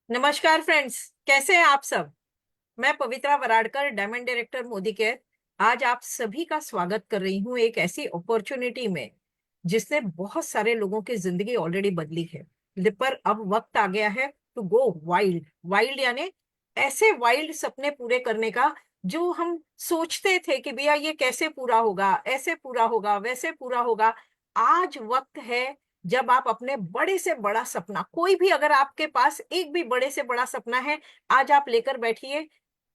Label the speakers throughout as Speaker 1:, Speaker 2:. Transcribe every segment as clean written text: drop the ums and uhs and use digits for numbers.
Speaker 1: नमस्कार फ्रेंड्स, कैसे हैं आप सब। मैं Pavitra Varadkar, diamond director Modicare, आज आप सभी का स्वागत कर रही हूँ एक ऐसी अपॉर्चुनिटी में जिसने बहुत सारे लोगों की जिंदगी ऑलरेडी बदली है। पर अब वक्त आ गया है टू गो वाइल्ड। वाइल्ड यानी ऐसे वाइल्ड सपने पूरे करने का जो हम सोचते थे कि भैया ये कैसे पूरा होगा, ऐसे पूरा होगा, वैसे पूरा होगा। आज वक्त है जब आप अपने बड़े से बड़ा सपना, कोई भी अगर आपके पास एक भी बड़े से बड़ा सपना है, आज आप लेकर बैठिए।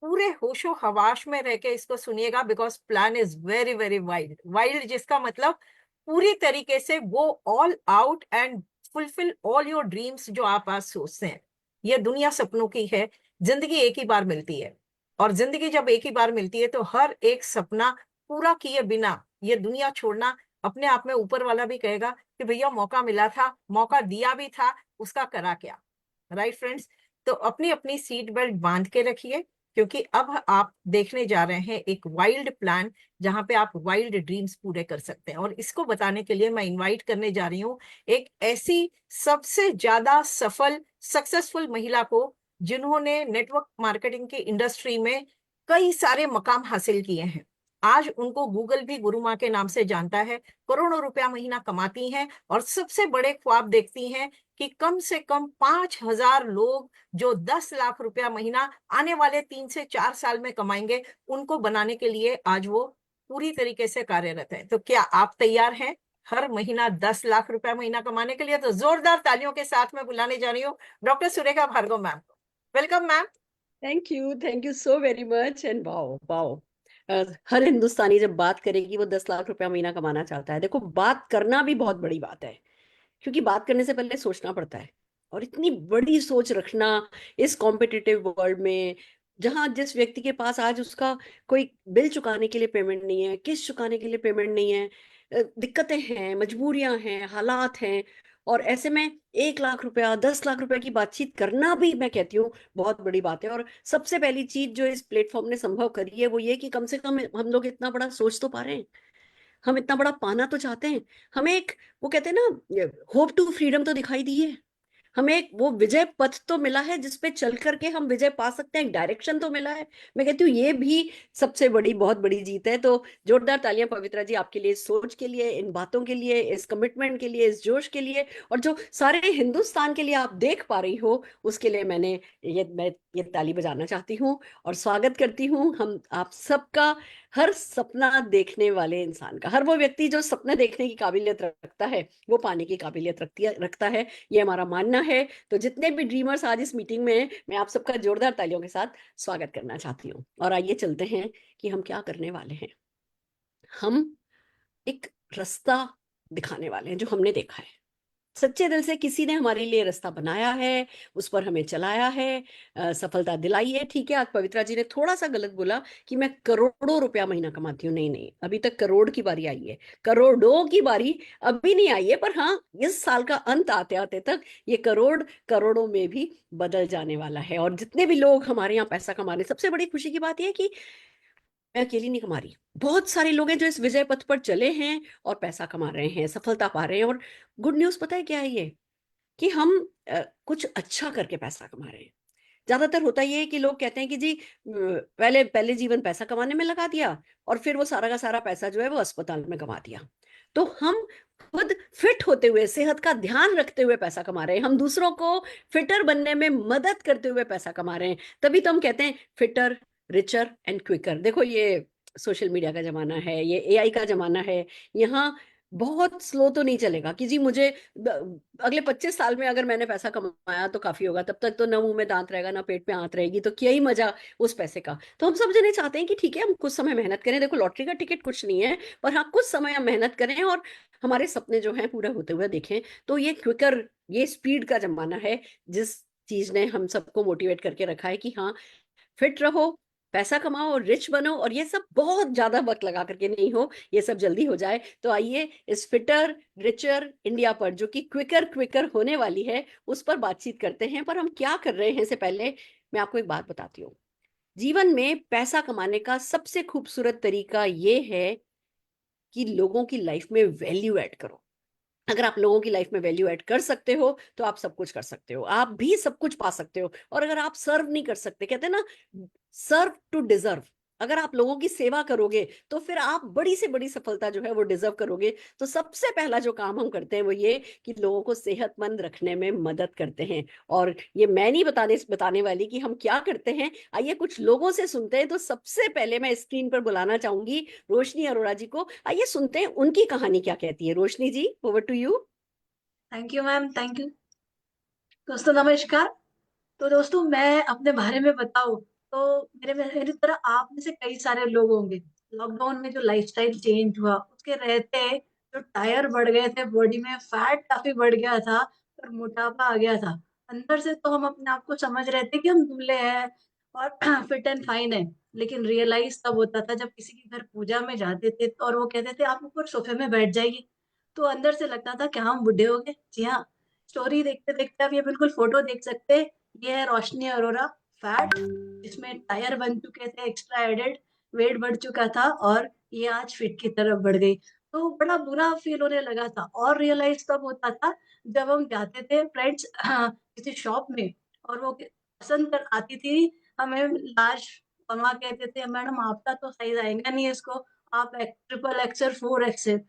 Speaker 1: पूरे होशो हवाश में रह के इसको सुनिएगा, because plan is very very wild. Wild जिसका मतलब पूरी तरीके से go all out and fulfil all your dreams जो आप आज सोचते हैं। ये दुनिया सपनों की है। जिंदगी एक ही बार मिलती है, और जिंदगी जब एक ही बार मिलती है तो हर एक सपना पूरा किए बिना ये दुनिया छोड़ना अपने आप में ऊपर वाला भी कहेगा कि भैया मौका मिला था, मौका दिया भी था, उसका करा क्या। Right friends. तो अपनी अपनी सीट बेल्ट बांध के रखिए, क्योंकि अब आप देखने जा रहे हैं एक वाइल्ड प्लान जहां पे आप वाइल्ड ड्रीम्स पूरे कर सकते हैं। और इसको बताने के लिए मैं इनवाइट करने जा रही हूँ एक ऐसी सबसे ज्यादा सफल सक्सेसफुल महिला को, जिन्होंने नेटवर्क मार्केटिंग की इंडस्ट्री में कई सारे मकाम हासिल किए हैं। आज उनको गूगल भी गुरु माँ के नाम से जानता है। करोड़ों रुपया महीना कमाती हैं और सबसे बड़े ख्वाब देखती हैं कि कम से कम 5,000 लोग जो 10 लाख रुपया महीना आने वाले 3 से 4 साल में कमाएंगे, उनको बनाने के लिए आज वो पूरी तरीके से कार्यरत है। तो क्या आप तैयार हैं हर महीना 10 लाख रुपया महीना कमाने के लिए? तो जोरदार तालियों के साथ मैं बुलाने जा रही हूँ डॉक्टर सुरेखा भार्गव मैम को। Welcome ma'am.
Speaker 2: Thank you so very much and wow wow. हर हिंदुस्तानी जब बात करेगी वो 10 लाख रुपया महीना कमाना चाहता है। देखो, बात करना भी बहुत बड़ी बात है, क्योंकि बात करने से पहले सोचना पड़ता है। और इतनी बड़ी सोच रखना इस कॉम्पिटिटिव वर्ल्ड में, जहां जिस व्यक्ति के पास आज उसका कोई बिल चुकाने के लिए पेमेंट नहीं है, किस्त चुकाने के लिए पेमेंट नहीं है, दिक्कतें हैं, मजबूरियां हैं, हालात हैं, और ऐसे में 1 लाख रुपया 10 लाख रुपया की बातचीत करना भी मैं कहती हूँ बहुत बड़ी बात है। और सबसे पहली चीज जो इस प्लेटफॉर्म ने संभव करी है वो ये कि कम से कम हम लोग इतना बड़ा सोच तो पा रहे हैं, हम इतना बड़ा पाना तो चाहते हैं। हमें एक, वो कहते हैं ना, होप टू फ्रीडम तो दिखाई दी है। हमें एक वो विजय पथ तो मिला है जिसपे चल करके हम विजय पा सकते हैं, एक डायरेक्शन तो मिला है। मैं कहती हूँ ये भी सबसे बड़ी बहुत बड़ी जीत है। तो जोरदार तालियां पवित्रा जी आपके लिए, इस सोच के लिए, इन बातों के लिए, इस कमिटमेंट के लिए, इस जोश के लिए, और जो सारे हिंदुस्तान के लिए आप देख पा रही हो उसके लिए मैं ये ताली बजाना चाहती हूँ और स्वागत करती हूँ हम आप सबका। हर सपना देखने वाले इंसान का, हर वो व्यक्ति जो सपने देखने की काबिलियत रखता है वो पाने की काबिलियत रखता है, ये हमारा मानना है। तो जितने भी ड्रीमर्स आज इस मीटिंग में हैं, मैं आप सबका जोरदार तालियों के साथ स्वागत करना चाहती हूँ। और आइए चलते हैं कि हम क्या करने वाले हैं। हम एक रास्ता दिखाने वाले हैं जो हमने देखा है। सच्चे दिल से किसी ने हमारे लिए रास्ता बनाया है, उस पर हमें चलाया है, सफलता दिलाई है। ठीक है, आज पवित्रा जी ने थोड़ा सा गलत बोला कि मैं करोड़ों रुपया महीना कमाती हूँ। नहीं नहीं, अभी तक करोड़ की बारी आई है, करोड़ों की बारी अभी नहीं आई है। पर हाँ, इस साल का अंत आते आते तक ये करोड़ करोड़ों में भी बदल जाने वाला है। और जितने भी लोग हमारे यहाँ पैसा कमा रहे हैं, सबसे बड़ी खुशी की बात यह है कि मैं अकेली नहीं कमा रही, बहुत सारे लोग हैं जो इस विजय पथ पर चले हैं और पैसा कमा रहे हैं, सफलता पा रहे हैं। और गुड न्यूज पता है क्या है ये, कि हम कुछ अच्छा करके पैसा कमा रहे हैं। ज्यादातर होता ये है कि लोग कहते हैं कि जी, पहले पहले जीवन पैसा कमाने में लगा दिया और फिर वो सारा का सारा पैसा जो है वो अस्पताल में कमा दिया। तो हम खुद फिट होते हुए, सेहत का ध्यान रखते हुए पैसा कमा रहे हैं, हम दूसरों को फिटर बनने में मदद करते हुए पैसा कमा रहे हैं। तभी तो हम कहते हैं फिटर, रिचर एंड क्विकर। देखो, ये सोशल मीडिया का जमाना है, ये एआई का जमाना है। यहाँ बहुत स्लो तो नहीं चलेगा कि जी मुझे अगले 25 साल में अगर मैंने पैसा कमाया तो काफी होगा, तब तक तो ना मुंह में दांत रहेगा ना पेट पे आंत रहेगी, तो क्या ही मजा उस पैसे का। तो हम सब जने चाहते हैं कि ठीक है, हम कुछ समय मेहनत करें। देखो, लॉटरी का टिकट कुछ नहीं है, पर हाँ, कुछ समय हम मेहनत करें और हमारे सपने जो हैं पूरे होते हुए देखें। तो ये क्विकर, ये स्पीड का जमाना है, जिस चीज ने हम सबको मोटिवेट करके रखा है कि हाँ, फिट रहो, पैसा कमाओ, रिच बनो। और ये सब बहुत ज्यादा वक्त लगा करके नहीं हो, ये सब जल्दी हो जाए। तो आइए इस फिटर रिचर इंडिया पर, जो कि क्विकर क्विकर होने वाली है, उस पर बातचीत करते हैं। पर हम क्या कर रहे हैं इससे पहले मैं आपको एक बात बताती हूँ। जीवन में पैसा कमाने का सबसे खूबसूरत तरीका ये है कि लोगों की लाइफ में वैल्यू ऐड करो। अगर आप लोगों की लाइफ में वैल्यू ऐड कर सकते हो तो आप सब कुछ कर सकते हो, आप भी सब कुछ पा सकते हो। और अगर आप सर्व नहीं कर सकते, कहते हैं ना, सर्व टू डिजर्व, अगर आप लोगों की सेवा करोगे तो फिर आप बड़ी से बड़ी सफलता जो है वो डिजर्व करोगे। तो सबसे पहला जो काम हम करते हैं वो ये कि लोगों को सेहतमंद रखने में मदद करते हैं। और ये मैं नहीं बताने वाली कि हम क्या करते हैं, आइए कुछ लोगों से सुनते हैं। तो सबसे पहले मैं स्क्रीन पर बुलाना चाहूंगी रोशनी अरोड़ा जी को। आइए सुनते हैं उनकी कहानी क्या कहती है। Roshni ji, over to you.
Speaker 3: Thank you ma'am, thank you. दोस्तों नमस्कार। तो दोस्तों मैं अपने बारे में बताऊं तो मेरी तरह आप में से कई सारे लोग होंगे। लॉकडाउन में जो लाइफस्टाइल चेंज हुआ उसके रहते जो टायर बढ़ गए थे बॉडी में, फैट काफी बढ़ गया था और मोटापा आ गया था। अंदर से तो हम अपने आप को समझ रहे थे कि हम दुबले हैं और फिट एंड फाइन है, लेकिन रियलाइज तब होता था जब किसी के घर पूजा में जाते थे और वो कहते थे आप ऊपर सोफे में बैठ जाइए, तो अंदर से लगता था क्या हम बुढ़े हो गए। जी हाँ, स्टोरी देखते देखते आप ये बिल्कुल फोटो देख सकते हैं। ये है रोशनी अरोरा, फैट जिसमें टायर बन चुके थे, एक्स्ट्रा एडेड, वेट बढ़ चुका था और ये आज फिट की तरफ बढ़ गई। तो बड़ा बुरा फील होने लगा था और रियलाइज तब होता था जब हम जाते थे फ्रेंड्स किसी शॉप में और वो पसंद कर आती थी हमें लार्ज, और वहाँ कहते थे मैडम आपका तो साइज आएगा नहीं इसको, आप ट्रिपल एक्सएल 4 एक्सएल।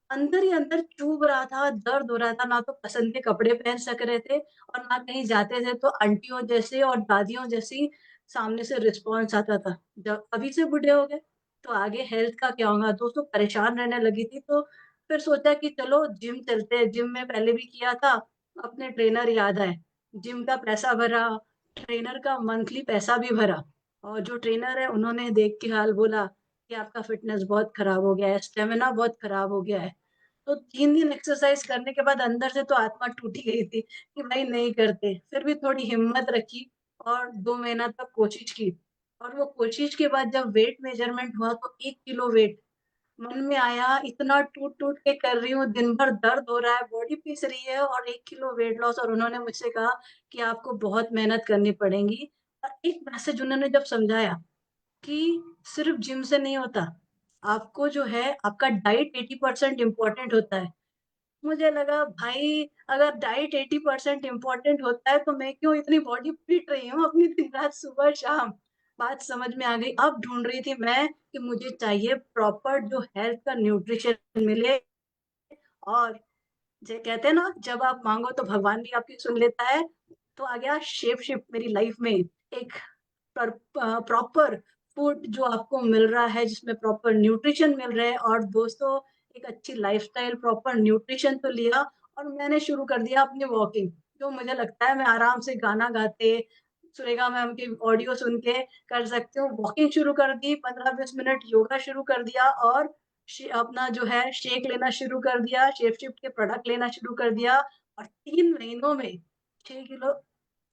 Speaker 3: अंदर ही अंदर चुभ रहा था, दर्द हो रहा था, ना तो पसंद के कपड़े पहन सक रहे थे और ना कहीं जाते थे तो आंटियों जैसे और दादियों जैसी सामने से रिस्पॉन्स आता था। जब अभी से बूढ़े हो गए तो आगे हेल्थ का क्या होगा। दोस्तों परेशान रहने लगी थी तो फिर सोचा कि चलो जिम चलते हैं। जिम में पहले भी किया था, अपने ट्रेनर याद आए, जिम का पैसा भरा, ट्रेनर का मंथली पैसा भी भरा और जो ट्रेनर है उन्होंने देख के हाल बोला कि आपका फिटनेस बहुत खराब हो गया है, स्टेमिना बहुत खराब हो गया है। तो 3 दिन एक्सरसाइज करने के बाद अंदर से तो आत्मा टूट ही गई थी कि भाई नहीं करते। फिर भी थोड़ी हिम्मत रखी और 2 महीना तक कोशिश की और वो कोशिश के बाद जब वेट मेजरमेंट हुआ तो 1 किलो वेट मन में आया। इतना टूट-टूट के कर रही हूँ, दिन भर दर्द हो रहा है, बॉडी पीस रही है और 1 किलो वेट लॉस। और उन्होंने मुझसे कहा कि आपको बहुत मेहनत करनी पड़ेगी। और एक मैसेज उन्होंने जब समझाया कि सिर्फ जिम से नहीं होता, आपको जो है आपका डाइट 80% इम्पोर्टेंट होता है। मुझे लगा भाई अगर डाइट 80% इम्पोर्टेंट होता है तो मैं क्यों इतनी बॉडी पीट रही हूँ अपनी दिन रात सुबह शाम। बात समझ में आ गई। अब ढूंढ रही थी मैं कि मुझे चाहिए प्रॉपर जो हेल्थ का न्यूट्रिशन मिले। और जे कहते हैं ना जब आप मांगो तो भगवान भी आपकी सुन लेता है। तो आ गया शेप शिफ्ट मेरी लाइफ में। एक प्रॉपर फूड जो आपको मिल रहा है, जिसमें प्रॉपर न्यूट्रिशन मिल रहा है। और दोस्तों एक अच्छी लाइफस्टाइल, प्रॉपर न्यूट्रिशन तो लिया और मैंने शुरू कर दिया अपनी वॉकिंग। जो मुझे लगता है मैं आराम से गाना गाते, सुरेखा मैम की ऑडियो सुन के कर सकती हूँ। वॉकिंग शुरू कर दी, 15-20 मिनट योगा शुरू कर दिया और अपना जो है शेक लेना शुरू कर दिया, शेप शिफ्ट के प्रोडक्ट लेना शुरू कर दिया और 3 महीनों में 6 किलो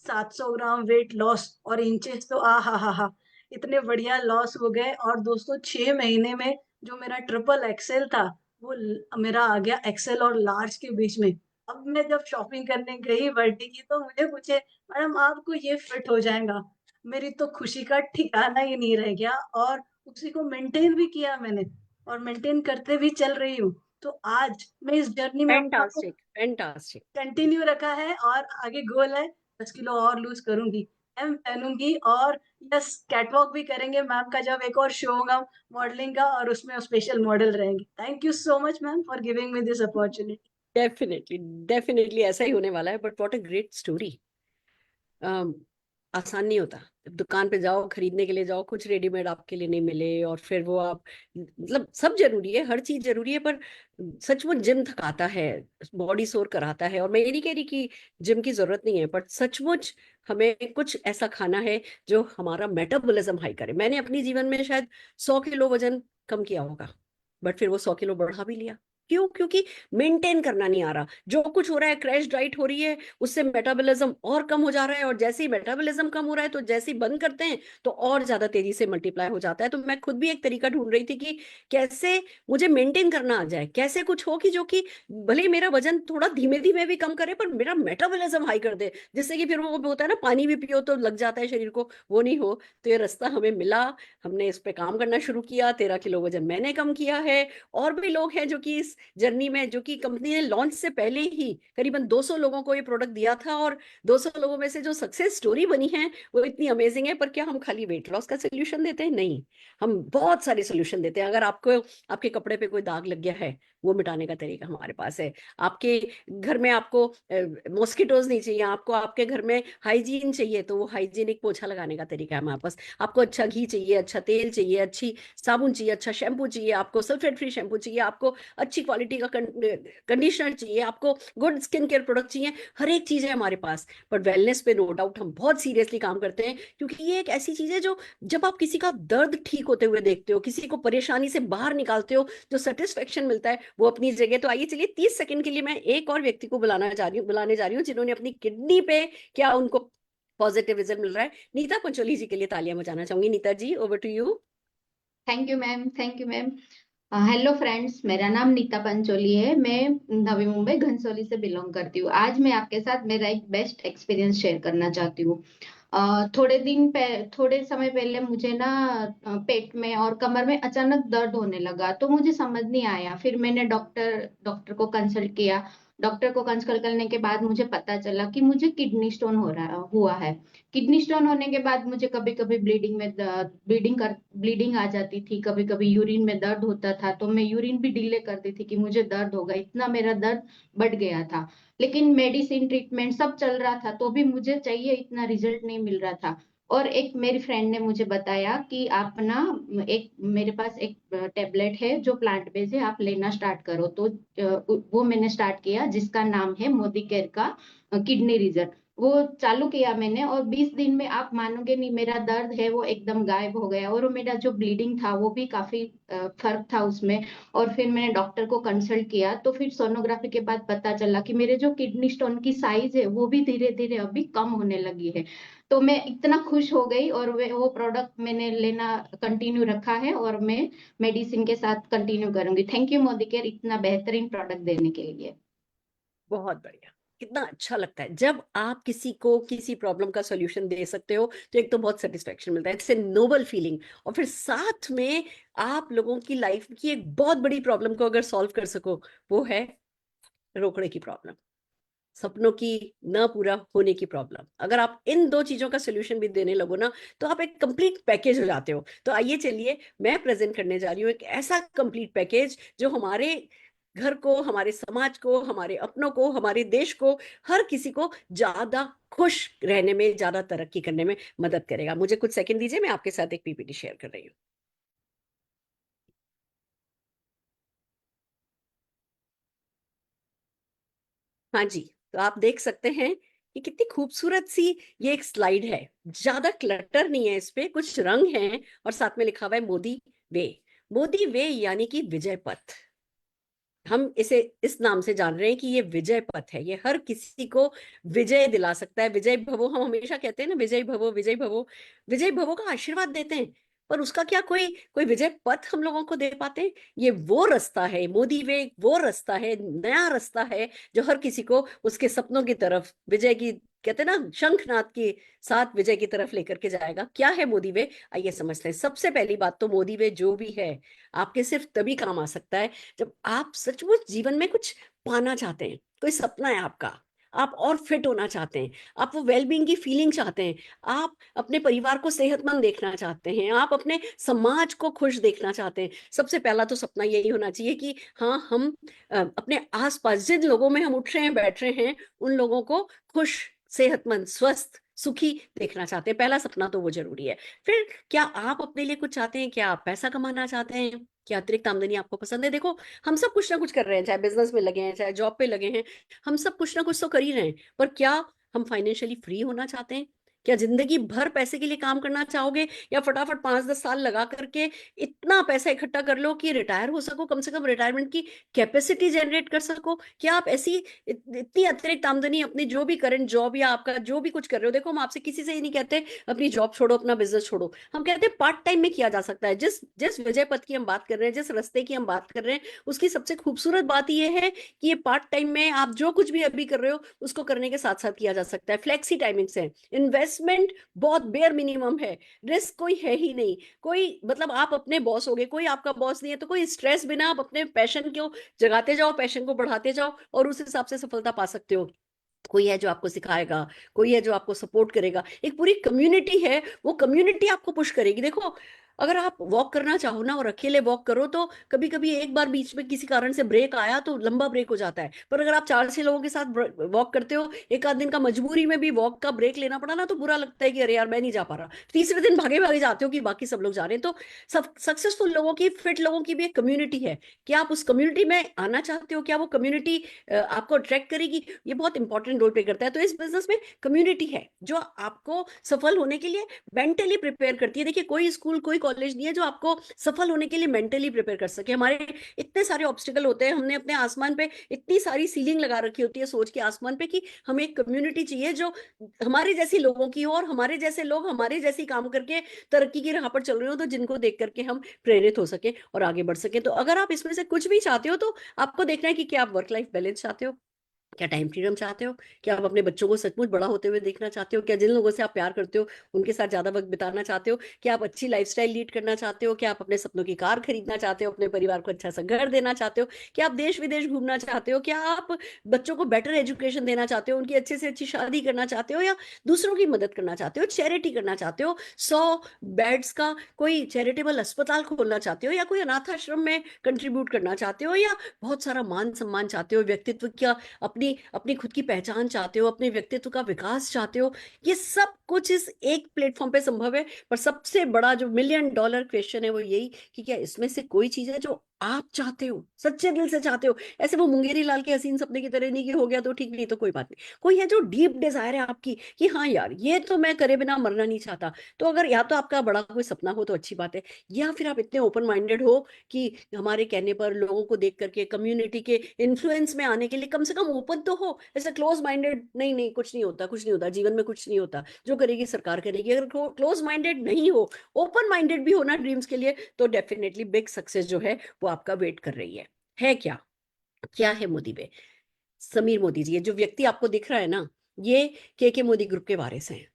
Speaker 3: 700 ग्राम वेट लॉस। और इंचेस तो आ हा हा हा, इतने बढ़िया लॉस हो गए। और दोस्तों 6 महीने में जो मेरा ट्रिपल एक्सेल था वो मेरा आ गया एक्सेल और लार्ज के बीच में। अब मैं जब शॉपिंग करने गई बर्थडे की तो मुझे पूछे मैडम आपको ये फिट हो जाएगा। मेरी तो खुशी का ठिकाना ही नहीं रह गया और उसी को मेंटेन भी किया मैंने और मेंटेन करते भी चल रही हूँ। तो आज मैं इस जर्नी में अपने आप को
Speaker 2: फैंटास्टिक, फैंटास्टिक।
Speaker 3: कंटिन्यू रखा है और आगे गोल है 10 किलो और लूज करूंगी, एम पहनूंगी और यस कैटवॉक भी करेंगे मैम का जब एक और शो होगा मॉडलिंग का और उसमें स्पेशल मॉडल रहेंगे। Thank you so much ma'am for giving me this opportunity.
Speaker 2: Definitely, definitely ऐसा ही होने वाला है। But what a great story. आसान नहीं होता। जब दुकान पे जाओ, खरीदने के लिए जाओ, कुछ रेडीमेड आपके लिए नहीं मिले और फिर वो आप, मतलब सब जरूरी है, हर चीज जरूरी है, पर सचमुच जिम थकाता है, बॉडी सोर कराता है। और मैं ये नहीं कह रही कि जिम की जरूरत नहीं है, बट सचमुच हमें कुछ ऐसा खाना है जो हमारा मेटाबॉलिज्म हाई करे। मैंने अपनी जीवन में शायद 100 किलो वजन कम किया होगा, बट फिर वो 100 किलो बढ़ा भी लिया। क्यों? क्योंकि मेंटेन करना नहीं आ रहा। जो कुछ हो रहा है, क्रैश डाइट हो रही है, उससे मेटाबॉलिज्म और कम हो जा रहा है, और जैसे ही मेटाबॉलिज्म कम हो रहा है तो जैसे ही बंद करते हैं तो और ज्यादा तेजी से मल्टीप्लाई हो जाता है। तो मैं खुद भी एक तरीका ढूंढ रही थी कि कैसे मुझे मेंटेन करना आ जाए, कैसे कुछ हो कि जो कि भले ही मेरा वजन थोड़ा धीमे धीमे भी कम करे पर मेरा मेटाबॉलिज्म हाई कर दे, जिससे कि फिर वो होता है ना, पानी भी पियो तो लग जाता है शरीर को, वो नहीं हो। तो ये रास्ता हमें मिला, हमने इस पे काम करना शुरू किया, 13 किलो वजन मैंने कम किया है। और भी लोग हैं जो कि इस जर्नी में, जो कि कंपनी ने लॉन्च से पहले ही करीबन 200 लोगों को ये प्रोडक्ट दिया था, और 200 लोगों में से जो सक्सेस स्टोरी बनी है वो इतनी अमेजिंग है। पर क्या हम खाली वेट लॉस का सोल्यूशन देते हैं? नहीं, हम बहुत सारे सोल्यूशन देते हैं। अगर आपको आपके कपड़े पे कोई दाग लग गया है, वो मिटाने का तरीका हमारे पास है। आपके घर में आपको मॉस्किटोज नहीं चाहिए, आपको आपके घर में हाइजीन चाहिए, तो वो हाइजीनिक पोछा लगाने का तरीका है हमारे पास। आपको अच्छा घी चाहिए, अच्छा तेल चाहिए, अच्छी साबुन चाहिए, अच्छा शैम्पू चाहिए, आपको सल्फेट फ्री शैम्पू चाहिए, आपको अच्छी क्वालिटी का कंडीशनर चाहिए, आपको गुड स्किन केयर प्रोडक्ट चाहिए, हर एक चीज है हमारे पास। पर वेलनेस पे नो डाउट हम बहुत सीरियसली काम करते हैं, क्योंकि ये एक ऐसी चीज है जो जब आप किसी का दर्द ठीक होते हुए देखते हो, किसी को परेशानी से बाहर निकालते हो, जो सेटिस्फेक्शन मिलता है वो अपनी जगह। तो आइए चलिए 30 सेकंड के लिए मैं एक और व्यक्ति को बुलाने जा रही हूँ जिन्होंने अपनी किडनी पे क्या उनको पॉजिटिव रिजल्ट मिल रहा है। नीता पंचोली जी के लिए तालियां बजाना चाहूंगी। Neeta ji, over to you.
Speaker 4: Thank you ma'am, thank you ma'am. Hello friends, मेरा नाम नीता पंचोली है। मैं नवी मुंबई घनसोली से बिलोंग करती हूँ। आज मैं आपके साथ मेरा एक बेस्ट एक्सपीरियंस शेयर करना चाहती हूँ। थोड़े समय पहले मुझे ना पेट में और कमर में अचानक दर्द होने लगा, तो मुझे समझ नहीं आया। फिर मैंने डॉक्टर को कंसल्ट किया। डॉक्टर को कंसल्ट करने के बाद मुझे पता चला कि मुझे किडनी स्टोन हुआ है। किडनी स्टोन होने के बाद मुझे कभी कभी ब्लीडिंग आ जाती थी, कभी कभी यूरिन में दर्द होता था, तो मैं यूरिन भी डिले करती थी कि मुझे दर्द होगा, इतना मेरा दर्द बढ़ गया था। लेकिन मेडिसिन ट्रीटमेंट सब चल रहा था, तो भी मुझे चाहिए इतना रिजल्ट नहीं मिल रहा था। और एक मेरी फ्रेंड ने मुझे बताया कि आप ना, एक मेरे पास एक टेबलेट है जो प्लांट बेस्ड है, आप लेना स्टार्ट करो। तो वो मैंने स्टार्ट किया, जिसका नाम है मोदी केयर का किडनी रिजल्ट। वो चालू किया मैंने, और 20 दिन में आप मानोगे नहीं, मेरा दर्द है वो एकदम गायब हो गया, और मेरा जो ब्लीडिंग था वो भी काफी फर्क था उसमें। और फिर मैंने डॉक्टर को कंसल्ट किया, तो फिर सोनोग्राफी के बाद पता चला कि मेरे जो किडनी स्टोन की साइज है वो भी धीरे धीरे अभी कम होने लगी है। तो मैं इतना खुश हो गई, और वो प्रोडक्ट मैंने लेना कंटिन्यू रखा है, और मैं मेडिसिन के साथ कंटिन्यू करूंगी। थैंक यू मोदी केयर इतना बेहतरीन प्रोडक्ट देने के लिए।
Speaker 2: बहुत बढ़िया। कितना अच्छा लगता है जब आप किसी को किसी प्रॉब्लम का सॉल्यूशन दे सकते हो, तो एक तो बहुत सेटिस्फेक्शन मिलता है, इट्स ए नोबल फीलिंग। और फिर साथ में आप लोगों की लाइफ की एक बहुत बड़ी प्रॉब्लम को अगर सॉल्व कर सको, वो है रोकड़े की प्रॉब्लम, सपनों की न पूरा होने की प्रॉब्लम। अगर आप इन दो चीजों का सोल्यूशन भी देने लगो ना, तो आप एक कंप्लीट पैकेज हो जाते हो। तो आइए चलिए मैं प्रेजेंट करने जा रही हूँ एक ऐसा कंप्लीट पैकेज जो हमारे घर को, हमारे समाज को, हमारे अपनों को, हमारे देश को, हर किसी को ज्यादा खुश रहने में, ज्यादा तरक्की करने में मदद करेगा। मुझे कुछ सेकंड दीजिए, मैं आपके साथ एक पीपीटी शेयर कर रही हूँ। हाँ जी, तो आप देख सकते हैं कि कितनी खूबसूरत सी ये एक स्लाइड है। ज्यादा क्लटर नहीं है, इस पे कुछ रंग हैं, और साथ में लिखा हुआ है मोदी वे। मोदी वे यानी कि विजय पथ। हम इसे इस नाम से जान रहे हैं कि ये विजय पथ है, ये हर किसी को विजय दिला सकता है। विजय भवो, हम हमेशा कहते हैं ना, विजय भवो विजय भवो। विजय भवो का आशीर्वाद देते हैं, पर उसका क्या कोई कोई विजय पथ हम लोगों को दे पाते हैं? ये वो रास्ता है, मोदी वे वो रास्ता है, नया रास्ता है, जो हर किसी को उसके सपनों की तरफ, विजय की, कहते हैं ना, शंखनाद के साथ विजय की तरफ लेकर के जाएगा। क्या है मोदी वे? आइए समझते हैं। सबसे पहली बात तो, मोदी वे जो भी है आपके सिर्फ तभी काम आ सकता है जब आप सचमुच जीवन में कुछ पाना चाहते हैं, कोई सपना है आपका, आप और फिट होना चाहते हैं, आप वो वेलबींग की फीलिंग चाहते हैं, आप अपने परिवार को सेहतमंद देखना चाहते हैं, आप अपने समाज को खुश देखना चाहते हैं। सबसे पहला तो सपना यही होना चाहिए कि हाँ, हम अपने आसपास जिन लोगों में हम उठ रहे हैं, बैठ रहे हैं, उन लोगों को खुश, सेहतमंद, स्वस्थ, सुखी देखना चाहते हैं। पहला सपना तो वो जरूरी है। फिर क्या आप अपने लिए कुछ चाहते हैं? क्या आप पैसा कमाना चाहते हैं? क्या अतिरिक्त आमदनी आपको पसंद है? देखो, हम सब कुछ ना कुछ कर रहे हैं, चाहे बिजनेस में लगे हैं, चाहे जॉब पे लगे हैं, हम सब कुछ ना कुछ तो कर ही रहे हैं। पर क्या हम फाइनेंशियली फ्री होना चाहते हैं? क्या जिंदगी भर पैसे के लिए काम करना चाहोगे, या फटाफट 5-10 साल लगा करके इतना पैसा इकट्ठा कर लो कि रिटायर हो सको, कम से कम रिटायरमेंट की कैपेसिटी जनरेट कर सको? क्या आप ऐसी इतनी अतिरिक्त आमदनी, अपनी जो भी करंट जॉब या आपका जो भी कुछ कर रहे हो, देखो हम आपसे किसी से ही नहीं कहते अपनी जॉब छोड़ो, अपना बिजनेस छोड़ो, हम कहते हैं पार्ट टाइम में किया जा सकता है। जिस जिस विजय पथ की हम बात कर रहे हैं, जिस रास्ते की हम बात कर रहे हैं, उसकी सबसे खूबसूरत बात यह है कि ये पार्ट टाइम में आप जो कुछ भी अभी कर रहे हो उसको करने के साथ साथ किया जा सकता है। फ्लेक्सी टाइमिंग्स है, इन्वेस्ट इन्वेस्टमेंट बहुत बेयर मिनिमम है, रिस्क कोई है ही नहीं, कोई मतलब आप अपने बॉस होगे, कोई आपका बॉस नहीं है, तो कोई स्ट्रेस बिना आप अपने पैशन को जगाते जाओ, पैशन को बढ़ाते जाओ और उस हिसाब से सफलता पा सकते हो। कोई है जो आपको सिखाएगा, कोई है जो आपको सपोर्ट करेगा, एक पूरी कम्युनिटी है, वो कम्युनिटी आपको पुश करेगी। देखो, अगर आप वॉक करना चाहो ना और अकेले वॉक करो तो कभी कभी एक बार बीच में किसी कारण से ब्रेक आया तो लंबा ब्रेक हो जाता है, पर अगर आप 4-6 लोगों के साथ वॉक करते हो, एक आध दिन का मजबूरी में भी वॉक का ब्रेक लेना पड़ा ना तो बुरा लगता है कि अरे यार मैं नहीं जा पा रहा, तीसरे दिन भागे भागे जाते हो कि बाकी सब लोग जा रहे हैं। तो सब सक्सेसफुल लोगों की, फिट लोगों की भी एक कम्युनिटी है। क्या आप उस कम्युनिटी में आना चाहते हो? क्या वो कम्युनिटी आपको अट्रैक्ट करेगी? ये बहुत इंपॉर्टेंट रोल प्ले करता है। तो इस बिजनेस में कम्युनिटी है जो आपको सफल होने के लिए मेंटली प्रिपेयर करती है। देखिए, कोई स्कूल कोई कॉलेज नहीं है जो आपको सफल होने के लिए मेंटली प्रिपेयर कर सके। हमारे इतने सारे ऑब्स्टिकल होते हैं, हमने अपने आसमान पे इतनी सारी सीलिंग लगा रखी होती है सोच के आसमान पे कि हमें एक कम्युनिटी चाहिए जो हमारे जैसी लोगों की हो और हमारे जैसे लोग हमारे जैसी काम करके तरक्की की राह पर चल रहे हो, तो जिनको देख करके हम प्रेरित हो सके और आगे बढ़ सके। तो अगर आप इसमें से कुछ भी चाहते हो तो आपको देखना है कि क्या आप वर्क लाइफ बैलेंस चाहते हो, क्या टाइम फ्रीडम चाहते हो, क्या आप अपने बच्चों को सचमुच बड़ा होते हुए देखना चाहते हो, क्या जिन लोगों से आप प्यार करते हो उनके साथ ज्यादा वक्त बिताना चाहते हो, क्या आप अच्छी लाइफस्टाइल लीड करना चाहते हो, क्या आप अपने सपनों की कार खरीदना चाहते हो, अपने परिवार को अच्छा सा घर देना चाहते हो, क्या आप देश विदेश घूमना चाहते हो, क्या आप बच्चों को बेटर एजुकेशन देना चाहते हो, उनकी अच्छे से अच्छी शादी करना चाहते हो, या दूसरों की मदद करना चाहते हो, चैरिटी करना चाहते हो, 100 बेड्स का कोई चैरिटेबल अस्पताल खोलना चाहते हो, या कोई अनाथ आश्रम में कंट्रीब्यूट करना चाहते हो, या बहुत सारा मान सम्मान चाहते हो, व्यक्तित्व का अपनी अपनी खुद की पहचान चाहते हो, अपने व्यक्तित्व का विकास चाहते हो, ये सब कुछ इस एक प्लेटफॉर्म पे संभव है। पर सबसे बड़ा जो $1,000,000 क्वेश्चन है वो यही कि क्या इसमें से कोई चीज है जो आप चाहते हो, सच्चे दिल से चाहते हो? ऐसे वो मुंगेरी लाल के हसीन सपने की तरह नहीं कि हो गया तो ठीक, नहीं तो कोई बात नहीं। कोई है जो डीप डिजायर है आपकी कि हाँ यार ये तो मैं करे बिना मरना नहीं चाहता। तो अगर या तो आपका बड़ा कोई सपना हो तो अच्छी बात है, या फिर आप इतने ओपन माइंडेड हो कि हमारे कहने पर लोगों को देख करके कम्युनिटी के इन्फ्लुएंस में आने के लिए कम से कम ओपन तो हो। ऐसे क्लोज माइंडेड नहीं नहीं कुछ नहीं होता, कुछ नहीं होता जीवन में, कुछ नहीं होता, जो करेगी सरकार करेगी। अगर क्लोज माइंडेड नहीं हो, ओपन माइंडेड भी होना ड्रीम्स के लिए, तो डेफिनेटली बिग सक्सेस जो है वो आपका वेट कर रही है क्या? क्या है मोदी पे? समीर मोदी जी, ये जो व्यक्ति आपको दिख रहा है ना, ये के मोदी ग्रुप के वारिस हैं।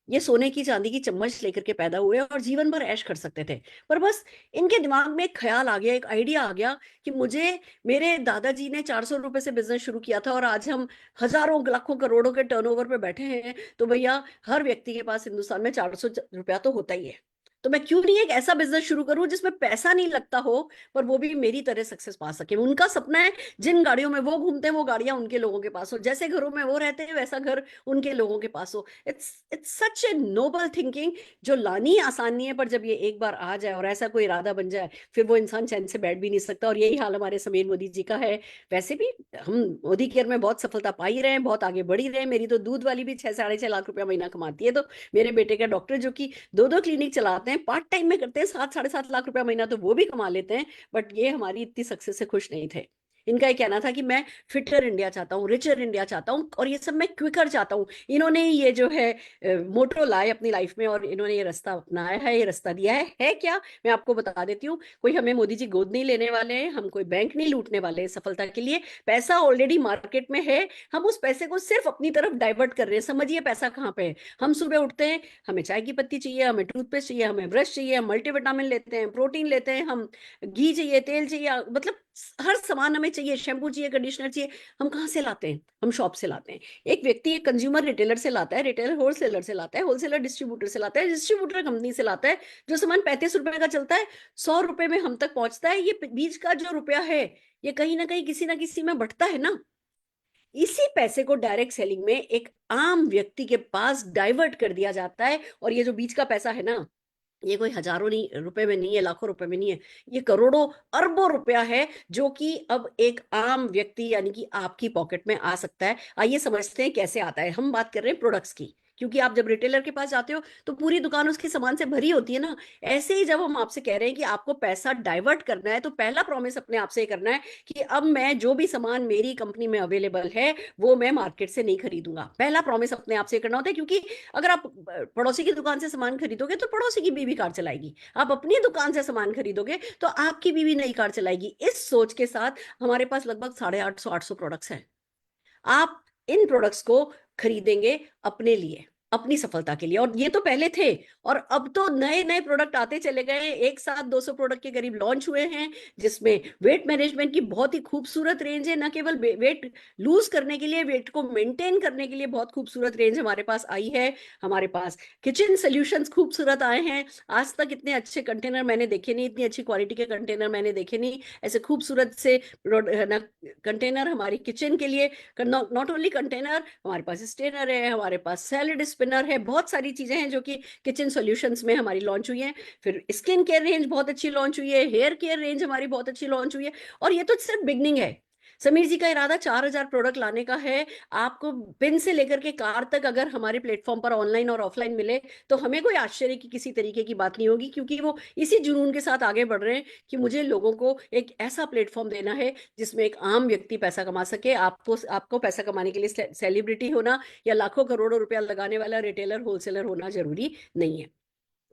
Speaker 2: ये सोने की चांदी की चम्मच लेकर के पैदा हुए और जीवन भर ऐश कर सकते थे, पर बस इनके दिमाग में एक ख्याल आ गया, एक आइडिया आ गया कि मुझे, मेरे दादाजी ने 400 रुपए से बिजनेस शुरू किया था और आज हम हजारों लाखों करोड़ों के टर्नओवर पे बैठे हैं, तो भैया हर व्यक्ति के पास हिंदुस्तान में 400 रुपया तो होता ही है, तो मैं क्यों नहीं एक ऐसा बिजनेस शुरू करूं जिसमें पैसा नहीं लगता हो पर वो भी मेरी तरह सक्सेस पा सके। उनका सपना है जिन गाड़ियों में वो घूमते हैं वो गाड़ियां उनके लोगों के पास हो, जैसे घरों में वो रहते हैं वैसा घर उनके लोगों के पास हो। It's it's such a noble thinking जो लानी आसान नहीं है, पर जब ये एक बार आ जाए और ऐसा कोई इरादा बन जाए फिर वो इंसान चैन से बैठ भी नहीं सकता। और यही हाल हमारे समीर मोदी जी का है। वैसे भी हम मोदी केयर में बहुत सफलता पा ही रहे हैं, बहुत आगे बढ़ ही रहे हैं। मेरी तो दूध वाली भी 6-6.5 लाख रुपया महीना कमाती है, तो मेरे बेटे का डॉक्टर जो कि 2-2 क्लिनिक चलाते हैं, पार्ट टाइम में करते हैं, 7-7.5 लाख रुपया महीना, तो वो भी कमा लेते हैं। बट ये हमारी इतनी सक्सेस से खुश नहीं थे। इनका ये कहना था कि मैं फिटर इंडिया चाहता हूँ, रिचर इंडिया चाहता हूँ, और ये सब मैं क्विकर चाहता हूँ। इन्होंने ये जो है मोटो लाए अपनी लाइफ में और इन्होंने ये रास्ता अपनाया है, ये रास्ता दिया है क्या? मैं आपको बता देती हूँ। कोई हमें मोदी जी गोद नहीं लेने वाले हैं, हम कोई बैंक नहीं लूटने वाले हैं सफलता के लिए। पैसा ऑलरेडी मार्केट में है, हम उस पैसे को सिर्फ अपनी तरफ डाइवर्ट कर रहे हैं। समझिए पैसा कहाँ पे है। हम सुबह उठते हैं, हमें चाय की पत्ती चाहिए, हमें टूथपेस्ट चाहिए, हमें ब्रश चाहिए, हम मल्टीविटामिन लेते हैं, प्रोटीन लेते हैं, हम घी चाहिए, तेल चाहिए, मतलब हर सामान हमें चाहिए, शैम्पू चाहिए, कंडीशनर चाहिए। हम कहाँ से लाते हैं? हम शॉप से लाते हैं। एक व्यक्ति एक कंज्यूमर रिटेलर से लाता है, रिटेलर होलसेलर से लाता है, होलसेलर डिस्ट्रीब्यूटर से लाता है, डिस्ट्रीब्यूटर कंपनी से लाता है। जो सामान 35 रुपए का चलता है 100 रुपए में हम तक पहुंचता है। ये बीच का जो रुपया है ये कहीं ना किसी में बटता है ना। इसी पैसे को डायरेक्ट सेलिंग में एक आम व्यक्ति के पास डाइवर्ट कर दिया जाता है। और ये जो बीच का पैसा है ना, ये कोई हजारों नहीं रुपए में नहीं है, लाखों रुपए में नहीं है, ये करोड़ों अरबों रुपया है जो कि अब एक आम व्यक्ति यानी कि आपकी पॉकेट में आ सकता है। आइए समझते हैं कैसे आता है। हम बात कर रहे हैं प्रोडक्ट्स की, क्योंकि आप जब रिटेलर के पास जाते हो तो पूरी दुकान उसके सामान से भरी होती है ना। ऐसे ही जब हम आपसे कह रहे हैं कि आपको पैसा डाइवर्ट करना है, तो पहला प्रॉमिस अपने आप से करना है कि अब मैं जो भी सामान मेरी कंपनी में अवेलेबल है वो मैं मार्केट से नहीं खरीदूंगा। पहला प्रॉमिस अपने आप से करना होता है, क्योंकि अगर आप पड़ोसी की दुकान से सामान खरीदोगे तो पड़ोसी की बीवी कार चलाएगी, आप अपनी दुकान से सामान खरीदोगे तो आपकी बीवी नई कार चलाएगी। इस सोच के साथ हमारे पास लगभग 850-800 प्रोडक्ट्स हैं। आप इन प्रोडक्ट्स को खरीदेंगे अपने लिए, अपनी सफलता के लिए। और ये तो पहले थे, और अब तो नए नए प्रोडक्ट आते चले गए। एक साथ 200 प्रोडक्ट के करीब लॉन्च हुए हैं, जिसमें वेट मैनेजमेंट की बहुत ही खूबसूरत रेंज है। न केवल वेट लूज करने के लिए, वेट को मेंटेन करने के लिए बहुत खूबसूरत रेंज हमारे पास आई है। हमारे पास किचन सोल्यूशंस खूबसूरत आए हैं। आज तक इतने अच्छे कंटेनर मैंने देखे नहीं, इतनी अच्छी क्वालिटी के कंटेनर मैंने देखे नहीं, ऐसे खूबसूरत से कंटेनर हमारी किचन के लिए। नॉट ओनली कंटेनर, हमारे पास स्टेनर है, हमारे पास सैलेड स्पिनर है, बहुत सारी चीजें हैं जो कि किचन सॉल्यूशंस में हमारी लॉन्च हुई हैं। फिर स्किन केयर रेंज बहुत अच्छी लॉन्च हुई है, हेयर केयर रेंज हमारी बहुत अच्छी लॉन्च हुई है। और ये तो सिर्फ बिगनिंग है। समीर जी का इरादा 4000 प्रोडक्ट लाने का है। आपको पिन से लेकर के कार तक अगर हमारे प्लेटफॉर्म पर ऑनलाइन और ऑफलाइन मिले, तो हमें कोई आश्चर्य की किसी तरीके की बात नहीं होगी, क्योंकि वो इसी जुनून के साथ आगे बढ़ रहे हैं कि मुझे लोगों को एक ऐसा प्लेटफॉर्म देना है जिसमें एक आम व्यक्ति पैसा कमा सके। आपको पैसा कमाने के लिए सेलिब्रिटी होना या लाखों करोड़ों रुपया लगाने वाला रिटेलर होलसेलर होना जरूरी नहीं है।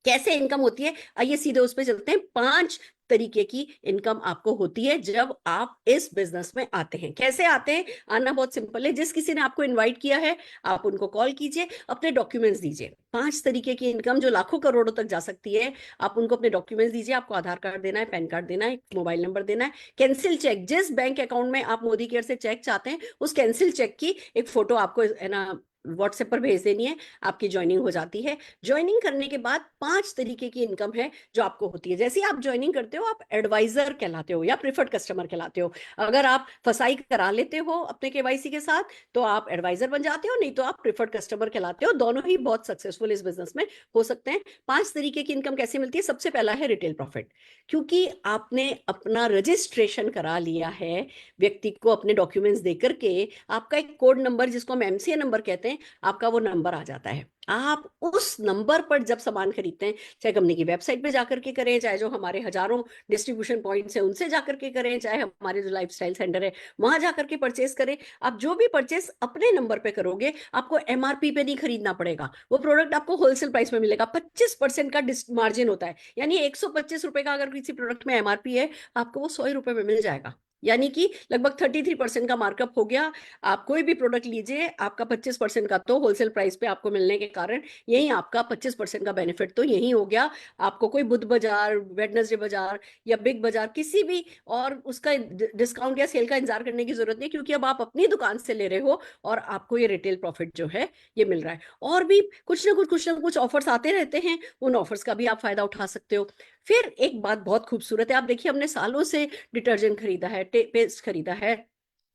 Speaker 2: कैसे इनकम होती है, आइए सीधे उस पर चलते हैं। 5 तरीके की इनकम आपको होती है जब आप इस बिजनेस में आते हैं। कैसे आते हैं? आना बहुत सिंपल है। जिस किसी ने आपको इनवाइट किया है, आप उनको कॉल कीजिए, अपने डॉक्यूमेंट्स दीजिए। 5 तरीके की इनकम जो लाखों करोड़ों तक जा सकती है, आप उनको अपने डॉक्यूमेंट्स दीजिए। आपको आधार कार्ड देना है, पैन कार्ड देना है, मोबाइल नंबर देना है, कैंसिल चेक, जिस बैंक अकाउंट में आप मोदी केयर से चेक चाहते हैं, उस कैंसिल चेक की एक फोटो आपको है ना व्हाट्सएप पर भेज देनी है। आपकी ज्वाइनिंग हो जाती है। ज्वाइनिंग करने के बाद 5 तरीके की इनकम है जो आपको होती है। जैसे ही आप ज्वाइनिंग करते हो, आप एडवाइजर कहलाते हो या प्रिफर्ड कस्टमर कहलाते हो। अगर आप फसाई करा लेते हो अपने केवाईसी के साथ, तो आप एडवाइजर बन जाते हो, नहीं तो आप प्रिफर्ड कस्टमर कहलाते हो। दोनों ही बहुत सक्सेसफुल इस बिजनेस में हो सकते हैं। 5 तरीके की इनकम कैसे मिलती है? सबसे पहला है रिटेल प्रॉफिट। क्योंकि आपने अपना रजिस्ट्रेशन करा लिया है, व्यक्ति को अपने डॉक्यूमेंट्स देकर के आपका एक कोड नंबर, जिसको हम एमसीए नंबर कहते हैं, आपका वो नंबर आ जाता है। आप उस नंबर पर जब सामान खरीदते हैं, चाहे कंपनी की वेबसाइट पे जाकर के करें, चाहे जो हमारे हजारों डिस्ट्रीब्यूशन पॉइंट्स हैं उनसे जाकर के करें, चाहे हमारे जो लाइफस्टाइल सेंटर है वहां जाकर के परचेस करें, आप जो भी परचेस अपने नंबर पे करोगे, आपको एमआरपी पे नहीं खरीदना पड़ेगा। वो प्रोडक्ट आपको होलसेल प्राइस में मिलेगा। 25% का मार्जिन होता है, यानी 125 रुपए का अगर किसी प्रोडक्ट में एमआरपी है, आपको वो 100 रुपए में मिल जाएगा। यानी कि लगभग 33% का मार्कअप हो गया। आप कोई भी प्रोडक्ट लीजिए, आपका 25% का तो होलसेल प्राइस पे आपको मिलने के कारण यही आपका 25% का बेनिफिट तो यही हो गया। आपको कोई बुध बाजार, वेडनेसडे बाजार या बिग बाजार किसी भी और उसका डिस्काउंट या सेल का इंतजार करने की जरूरत नहीं, क्योंकि अब आप अपनी दुकान से ले रहे हो और आपको ये रिटेल प्रॉफिट जो है ये मिल रहा है। और भी कुछ ना कुछ ऑफर्स आते रहते हैं, उन ऑफर्स का भी आप फायदा उठा सकते हो। फिर एक बात बहुत खूबसूरत है, आप देखिए, हमने सालों से डिटर्जेंट खरीदा है, पेस्ट खरीदा है,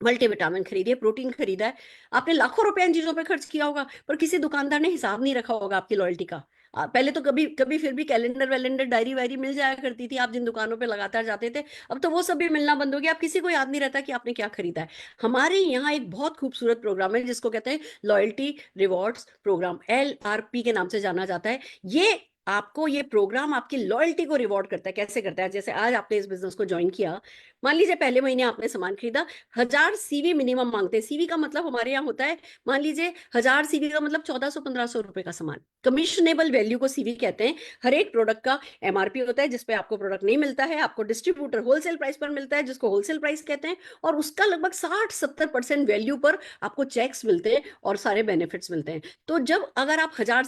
Speaker 2: मल्टीविटामिन खरीदी है, प्रोटीन खरीदा है, आपने लाखों रुपए इन चीजों पे खर्च किया होगा, पर किसी दुकानदार ने हिसाब नहीं रखा होगा आपकी लॉयल्टी का। पहले तो कभी कभी फिर भी कैलेंडर वैलेंडर डायरी वायरी मिल जाया करती थी, आप जिन दुकानों पे लगातार जाते थे। अब तो वो सब भी मिलना बंद हो गया, अब किसी को याद नहीं रहता कि आपने क्या खरीदा है। हमारे यहाँ एक बहुत खूबसूरत प्रोग्राम है जिसको कहते हैं लॉयल्टी रिवॉर्ड्स प्रोग्राम, LRP के नाम से जाना जाता है। ये प्रोग्राम आपकी लॉयल्टी को रिवॉर्ड करता है। कैसे करता है? जैसे आज आपने इस बिजनेस को ज्वाइन किया, मान लीजिए पहले महीने आपने सामान खरीदा, 1000 सीवी मिनिमम मांगते हैं। सीवी का मतलब हमारे यहाँ होता है, मान लीजिए 1000 सीवी का मतलब 1400-1500 रुपए का सामान। कमीशनेबल वैल्यू को सीवी कहते हैं। हर एक प्रोडक्ट का एमआरपी होता है, जिसपे आपको प्रोडक्ट नहीं मिलता है, आपको डिस्ट्रीब्यूटर होलसेल प्राइस पर मिलता है, जिसको होलसेल प्राइस कहते हैं, और उसका लगभग 60-70% वैल्यू पर आपको चेक्स मिलते हैं और सारे बेनिफिट्स मिलते हैं। तो जब अगर आप 1000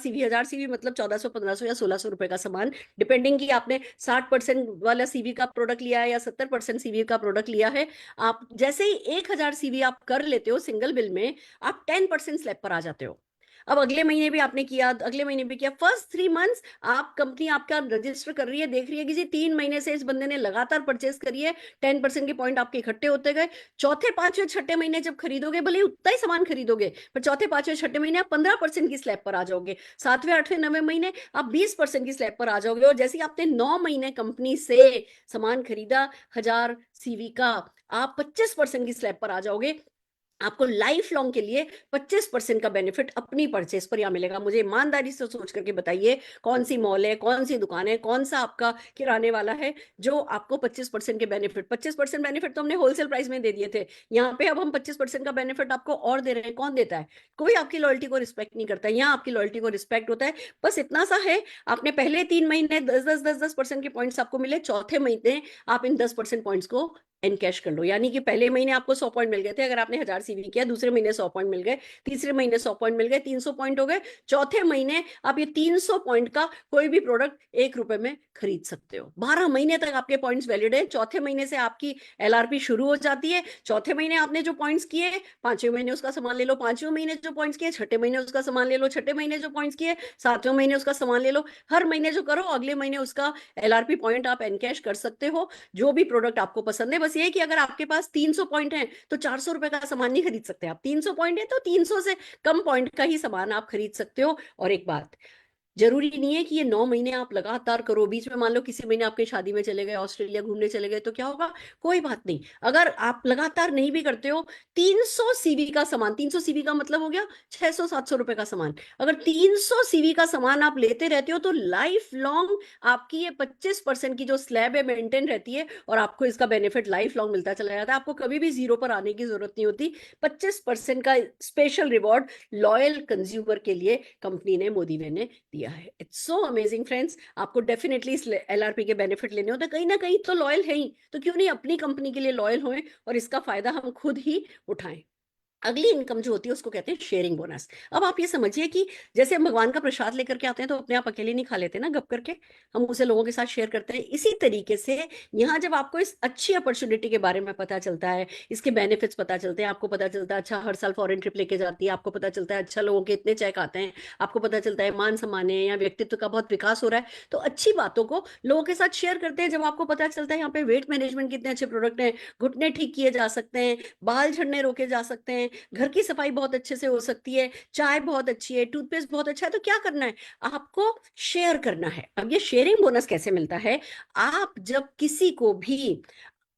Speaker 2: सीवी मतलब 1400-1500 या 1600 रुपए का सामान, डिपेंडिंग कि आपने 60% वाला सीवी का प्रोडक्ट लिया है या 70% सीवी का प्रोडक्ट लिया है, आप जैसे ही 1000 सीवी आप कर लेते हो सिंगल बिल में, आप 10% स्लैब पर आ जाते हो। अब अगले महीने भी आपने किया, अगले महीने भी किया, फर्स्ट 3 मंथ्स आप कंपनी आपका रजिस्टर कर रही है, देख रही है कि जी 3 महीने से इस बंदे ने लगातार परचेस करी है, 10% के पॉइंट आपके इकट्ठे होते गए। चौथे, पांचवें, छठे महीने जब खरीदोगे, भले ही उतना ही सामान खरीदोगे, पर चौथे, पांचवें, छठे महीने आप 15% की स्लैब पर आ जाओगे। 7वें, 8वें, 9वें महीने आप 20% की स्लैब पर आ जाओगे। और जैसे ही आपने 9 महीने कंपनी से सामान खरीदा 1000 सीवी का, आप 25% की स्लैब पर आ जाओगे। आपको लाइफ लॉन्ग के लिए 25% का बेनिफिट अपनी परचेस पर यहां मिलेगा। मुझे ईमानदारी से सोच करके बताइए, कौन सी मॉल है, कौन सी दुकान है, कौन सा आपका किराने वाला है जो आपको 25% के बेनिफिट, 25% बेनिफिट तो हमने होलसेल प्राइस में दे दिए थे, यहाँ पे अब हम 25% का बेनिफिट आपको और दे रहे हैं। कौन देता है? कोई आपकी लॉयल्टी को रिस्पेक्ट नहीं करता। यहाँ आपकी लॉयल्टी को रिस्पेक्ट होता है। बस इतना सा है, आपने पहले 3 महीने 10-10 10-10% के पॉइंट्स आपको मिले, चौथे महीने आप इन 10% पॉइंट्स को एनकैश कर लो। यानी कि पहले महीने आपको 100 पॉइंट मिल गए थे, अगर आपने 1000 सीवी किया, दूसरे महीने 100 पॉइंट मिल गए, तीसरे महीने 100 पॉइंट मिल गए, 300 पॉइंट हो गए, चौथे महीने आप ये 300 पॉइंट का कोई भी प्रोडक्ट 1 रुपए में खरीद सकते हो। 12 महीने तक आपके पॉइंट्स वैलिड है। चौथे महीने से आपकी एलआरपी शुरू हो जाती है। चौथे महीने आपने जो पॉइंट्स किए, पांचवें महीने उसका सामान ले लो, पांचवें महीने जो पॉइंट्स किए, छठे महीने उसका सामान ले लो, छठे महीने जो पॉइंट्स किए, सातवें महीने उसका सामान ले लो। हर महीने जो करो, अगले महीने उसका एलआरपी पॉइंट आप एनकैश कर सकते हो, जो भी प्रोडक्ट आपको पसंद है। बस ये कि अगर आपके पास 300 पॉइंट है तो 400 रुपए का सामान नहीं खरीद सकते आप। 300 पॉइंट है तो 300 से कम पॉइंट का ही सामान आप खरीद सकते हो। और एक बात, जरूरी नहीं है कि ये 9 महीने आप लगातार करो। बीच में मान लो किसी महीने आपके शादी में चले गए, ऑस्ट्रेलिया घूमने चले गए, तो क्या होगा? कोई बात नहीं। अगर आप लगातार नहीं भी करते हो, 300 सीवी का सामान, 300 सीवी का मतलब हो गया 600-700 रुपए का सामान। अगर 300 सीवी का सामान आप लेते रहते हो तो लाइफ लॉन्ग आपकी ये 25% की जो स्लैब है मेंटेन रहती है, और आपको इसका बेनिफिट लाइफ लॉन्ग मिलता चला जाता है। आपको कभी भी जीरो पर आने की जरूरत नहीं होती। 25% का स्पेशल रिवॉर्ड लॉयल कंज्यूमर के लिए कंपनी ने, मोदी ने दिया है। It's so amazing friends. आपको डेफिनेटली इस एलआरपी के बेनिफिट लेने होते हैं। कहीं ना कहीं तो लॉयल है ही, तो क्यों नहीं अपनी कंपनी के लिए लॉयल हों और इसका फायदा हम खुद ही उठाएं। अगली इनकम जो होती है उसको कहते हैं शेयरिंग बोनस। अब आप ये समझिए कि जैसे हम भगवान का प्रसाद लेकर के आते हैं तो अपने आप अकेले नहीं खा लेते ना, गप करके हम उसे लोगों के साथ शेयर करते हैं। इसी तरीके से यहाँ जब आपको इस अच्छी अपॉर्चुनिटी के बारे में पता चलता है, इसके बेनिफिट्स पता चलते हैं, आपको पता चलता है अच्छा हर साल फॉरेन ट्रिप लेके जाती है, आपको पता चलता है अच्छा लोगों के इतने चेक आते हैं, आपको पता चलता है मान सम्मान है या व्यक्तित्व का बहुत विकास हो रहा है, तो अच्छी बातों को लोगों के साथ शेयर करते हैं। जब आपको पता चलता है यहाँ पे वेट मैनेजमेंट कितने अच्छे प्रोडक्ट हैं, घुटने ठीक किए जा सकते हैं, बाल झड़ने रोके जा सकते हैं, घर की सफाई बहुत अच्छे से हो सकती है, चाय बहुत अच्छी है, टूथपेस्ट बहुत अच्छा है, तो क्या करना है? आपको शेयर करना है। अब ये शेयरिंग बोनस कैसे मिलता है? आप जब किसी को भी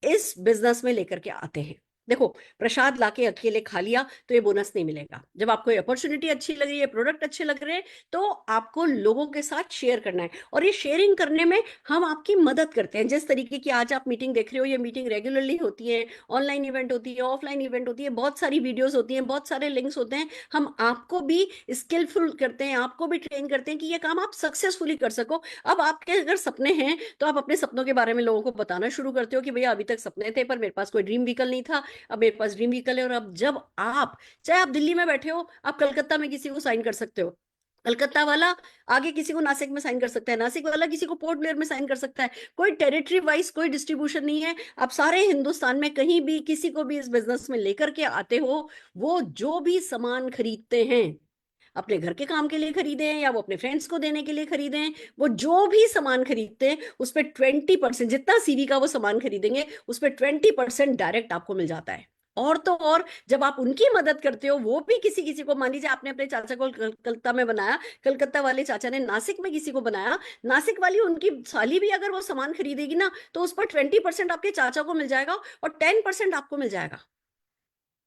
Speaker 2: इस बिजनेस में लेकर के आते हैं, देखो प्रसाद लाके अकेले खा लिया तो ये बोनस नहीं मिलेगा। जब आपको ये अपॉर्चुनिटी अच्छी लग रही है, प्रोडक्ट अच्छे लग रहे हैं, तो आपको लोगों के साथ शेयर करना है। और ये शेयरिंग करने में हम आपकी मदद करते हैं। जिस तरीके की आज आप मीटिंग देख रहे हो, ये मीटिंग रेगुलरली होती है, ऑनलाइन इवेंट होती है, ऑफलाइन इवेंट होती है, बहुत सारी वीडियोस होती हैं, बहुत सारे लिंक्स होते हैं। हम आपको भी स्किलफुल करते हैं, आपको भी ट्रेन करते हैं कि ये काम आप सक्सेसफुली कर सको। अब आपके अगर सपने हैं तो आप अपने सपनों के बारे में लोगों को बताना शुरू करते हो कि भैया अभी तक सपने थे पर मेरे पास कोई ड्रीम व्हीकल नहीं था, अब मेरे पास ड्रीम व्हीकल है। और अब जब आप, चाहे आप दिल्ली में बैठे हो, आप कलकत्ता में किसी को साइन कर सकते हो, कलकत्ता वाला आगे किसी को नासिक में साइन कर सकता है, नासिक वाला किसी को पोर्ट ब्लेयर में साइन कर सकता है। कोई टेरिटरी वाइज कोई डिस्ट्रीब्यूशन नहीं है। आप सारे हिंदुस्तान में कहीं भी किसी को भी इस बिजनेस में लेकर के आते हो, वो जो भी सामान खरीदते हैं, अपने घर के काम के लिए खरीदे हैं या वो अपने फ्रेंड्स को देने के लिए खरीदे हैं, वो जो भी सामान खरीदते हैं उस पर 20%, जितना सीवी का वो सामान खरीदेंगे उस पर 20% डायरेक्ट आपको मिल जाता है। और तो और जब आप उनकी मदद करते हो, वो भी किसी किसी को, मान लीजिए आपने अपने चाचा को कलकत्ता में बनाया, कलकत्ता वाले चाचा ने नासिक में किसी को बनाया, नासिक वाली उनकी साली भी अगर वो सामान खरीदेगी ना तो उस पर 20% आपके चाचा को मिल जाएगा और 10% आपको मिल जाएगा।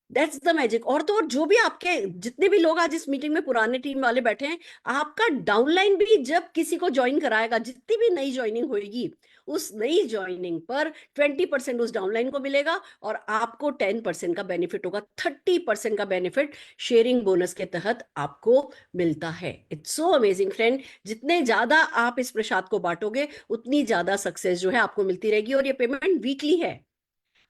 Speaker 2: That's the magic. और तो और जो भी आपके जितने भी लोग आज इस मीटिंग में पुराने टीम वाले बैठे हैं, आपका डाउनलाइन भी जब किसी को ज्वाइन कराएगा, जितनी भी नई ज्वाइनिंग होगी, उस नई ज्वाइनिंग पर 20% उस डाउनलाइन को मिलेगा और आपको 10% का बेनिफिट होगा। 30% का बेनिफिट शेयरिंग बोनस के तहत आपको मिलता है। It's so amazing friend. जितने ज्यादा आप इस प्रसाद को बांटोगे उतनी ज्यादा सक्सेस जो है आपको मिलती रहेगी। और ये पेमेंट वीकली है।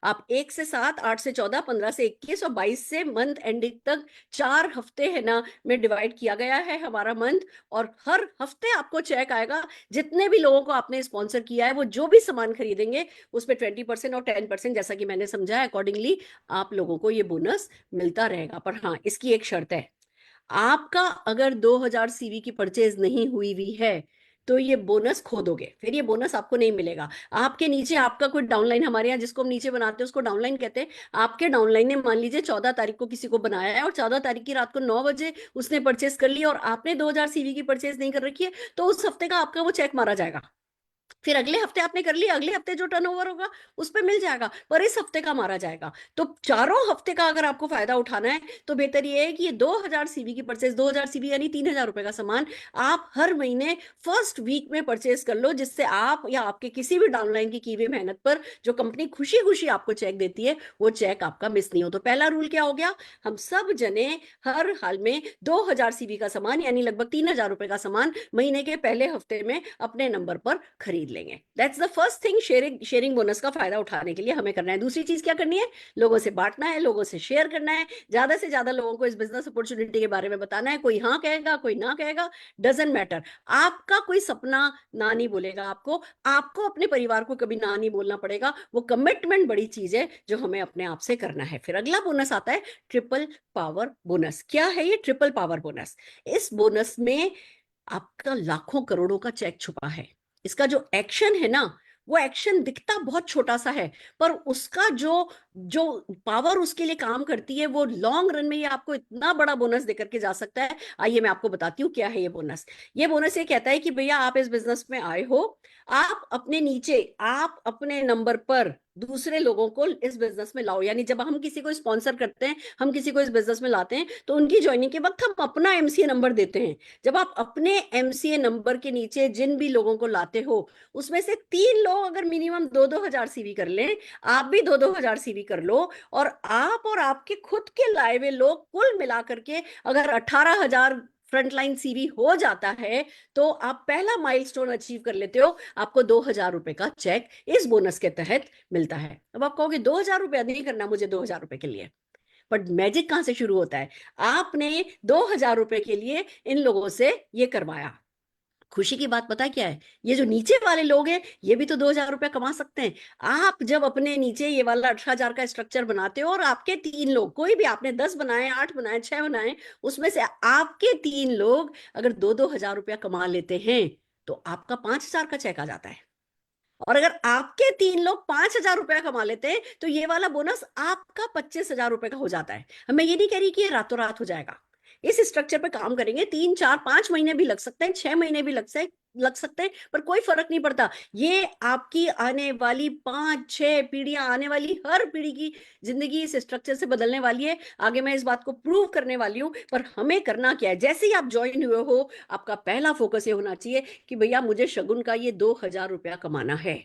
Speaker 2: आप 1 से 7, 8 से 14, 15 से 21 और 22 से मंथ एंडिंग तक 4 हफ्ते है ना में डिवाइड किया गया है हमारा मंथ। और हर हफ्ते आपको चेक आएगा। जितने भी लोगों को आपने स्पॉन्सर किया है, वो जो भी सामान खरीदेंगे उस पर 20% और 10%, जैसा कि मैंने समझा है अकॉर्डिंगली आप लोगों को ये बोनस मिलता रहेगा। पर हाँ, इसकी एक शर्त है, आपका अगर 2000 सीवी की परचेज नहीं हुई हुई है तो ये बोनस खो दोगे, फिर ये बोनस आपको नहीं मिलेगा। आपके नीचे आपका कोई डाउनलाइन, हमारे यहाँ जिसको हम नीचे बनाते हैं उसको डाउनलाइन कहते हैं, आपके डाउनलाइन ने मान लीजिए 14 तारीख को किसी को बनाया है और 14 तारीख की रात को 9 बजे उसने परचेस कर लिया और आपने 2000 सीवी की परचेज नहीं कर रखी है, तो उस हफ्ते का आपका वो चेक मारा जाएगा। फिर अगले हफ्ते आपने कर लिया, अगले हफ्ते जो टर्नओवर होगा उस पर मिल जाएगा, पर इस हफ्ते का मारा जाएगा। तो चारों हफ्ते का अगर आपको फायदा उठाना है तो बेहतर ये है कि ये 2000 सीवी की परचेज, 2000 सीवी यानी 3000 रुपए का सामान आप हर महीने फर्स्ट वीक में परचेज कर लो, जिससे आप या आपके किसी भी डाउनलाइन की हुई मेहनत पर जो कंपनी खुशी खुशी आपको चेक देती है वो चेक आपका मिस नहीं हो। तो पहला रूल क्या हो गया? हम सब जने हर हाल में 2000 सीवी का सामान यानी लगभग 3000 रुपए का सामान महीने के पहले हफ्ते में अपने नंबर पर खरीद लेंगे। That's the first thing. Sharing bonus का फायदा उठाने के लिए हमें करना है। दूसरी चीज क्या करनी है? लोगों से बांटना है, लोगों से शेयर करना है, ज्यादा से ज्यादा लोगों को इस बिजनेस अपॉर्चुनिटी के बारे में बताना है। कोई हाँ कहेगा, कोई ना कहेगा, डजेंट मैटर। आपका कोई सपना ना नहीं बोलेगा आपको, आपको अपने परिवार को कभी ना नहीं बोलना पड़ेगा। वो कमिटमेंट बड़ी चीज है जो हमें अपने आप से करना है। फिर अगला बोनस आता है ट्रिपल पावर बोनस। क्या है ये ट्रिपल पावर बोनस? इस बोनस में आपका लाखों करोड़ों का चेक छुपा है। इसका जो एक्शन है ना, वो एक्शन दिखता बहुत छोटा सा है, पर उसका जो जो पावर उसके लिए काम करती है, वो लॉन्ग रन में ये आपको इतना बड़ा बोनस देकर के जा सकता है। आइए मैं आपको बताती हूँ क्या है ये बोनस। ये बोनस ये कहता है कि भैया आप इस बिजनेस में आए हो, आप अपने नीचे, आप अपने नंबर पर दूसरे लोगों को इस बिजनेस में लाओ। यानी जब हम किसी को स्पॉन्सर करते हैं, हम किसी को इस बिजनेस में लाते हैं, तो उनकी ज्वाइनिंग के वक्त हम अपना एमसीए नंबर देते हैं। जब आप अपने एमसीए नंबर के नीचे जिन भी लोगों को लाते हो, उसमें से 3 लोग अगर मिनिमम 2-2 हजार सीवी कर लें, आप भी 2-2 हजार सीवी कर लो, और आप और आपके खुद के लाए हुए लोग कुल मिलाकर के अगर 18 हजार फ्रंटलाइन सीवी हो जाता है, तो आप पहला माइलस्टोन अचीव कर लेते हो। आपको 2 हजार रुपए का चेक इस बोनस के तहत मिलता है। अब आप कहोगे 2 हजार रुपया नहीं करना मुझे 2 हजार रुपए के लिए, बट मैजिक कहां से शुरू होता है? आपने 2 हजार रुपए के लिए इन लोगों से ये करवाया। खुशी की बात पता है क्या है? ये जो नीचे वाले लोग हैं, ये भी तो 2 हजार रुपया कमा सकते हैं। आप जब अपने नीचे ये वाला 18 हजार का स्ट्रक्चर बनाते हो, और आपके 3 लोग, कोई भी, आपने 10 बनाए, 8 बनाए, 6 बनाए, उसमें से आपके 3 लोग अगर 2-2 हजार रुपया कमा लेते हैं, तो आपका 5 हजार का चेक आ जाता है। और अगर आपके 3 लोग 5 हजार रुपया कमा लेते हैं, तो ये वाला बोनस आपका 25 हजार रुपए का हो जाता है। मैं ये नहीं कह रही कि ये रातों रात हो जाएगा। इस स्ट्रक्चर पे काम करेंगे 3-4-5 महीने भी लग सकते हैं, 6 महीने भी लग सकते हैं, पर कोई फर्क नहीं पड़ता। ये आपकी आने वाली 5-6 पीढ़ियां, आने वाली हर पीढ़ी की जिंदगी इस स्ट्रक्चर से बदलने वाली है। आगे मैं इस बात को प्रूव करने वाली हूँ। पर हमें करना क्या है? जैसे ही आप ज्वाइन हुए हो, आपका पहला फोकस ये होना चाहिए कि भैया मुझे शगुन का ये 2 हजार रुपया कमाना है।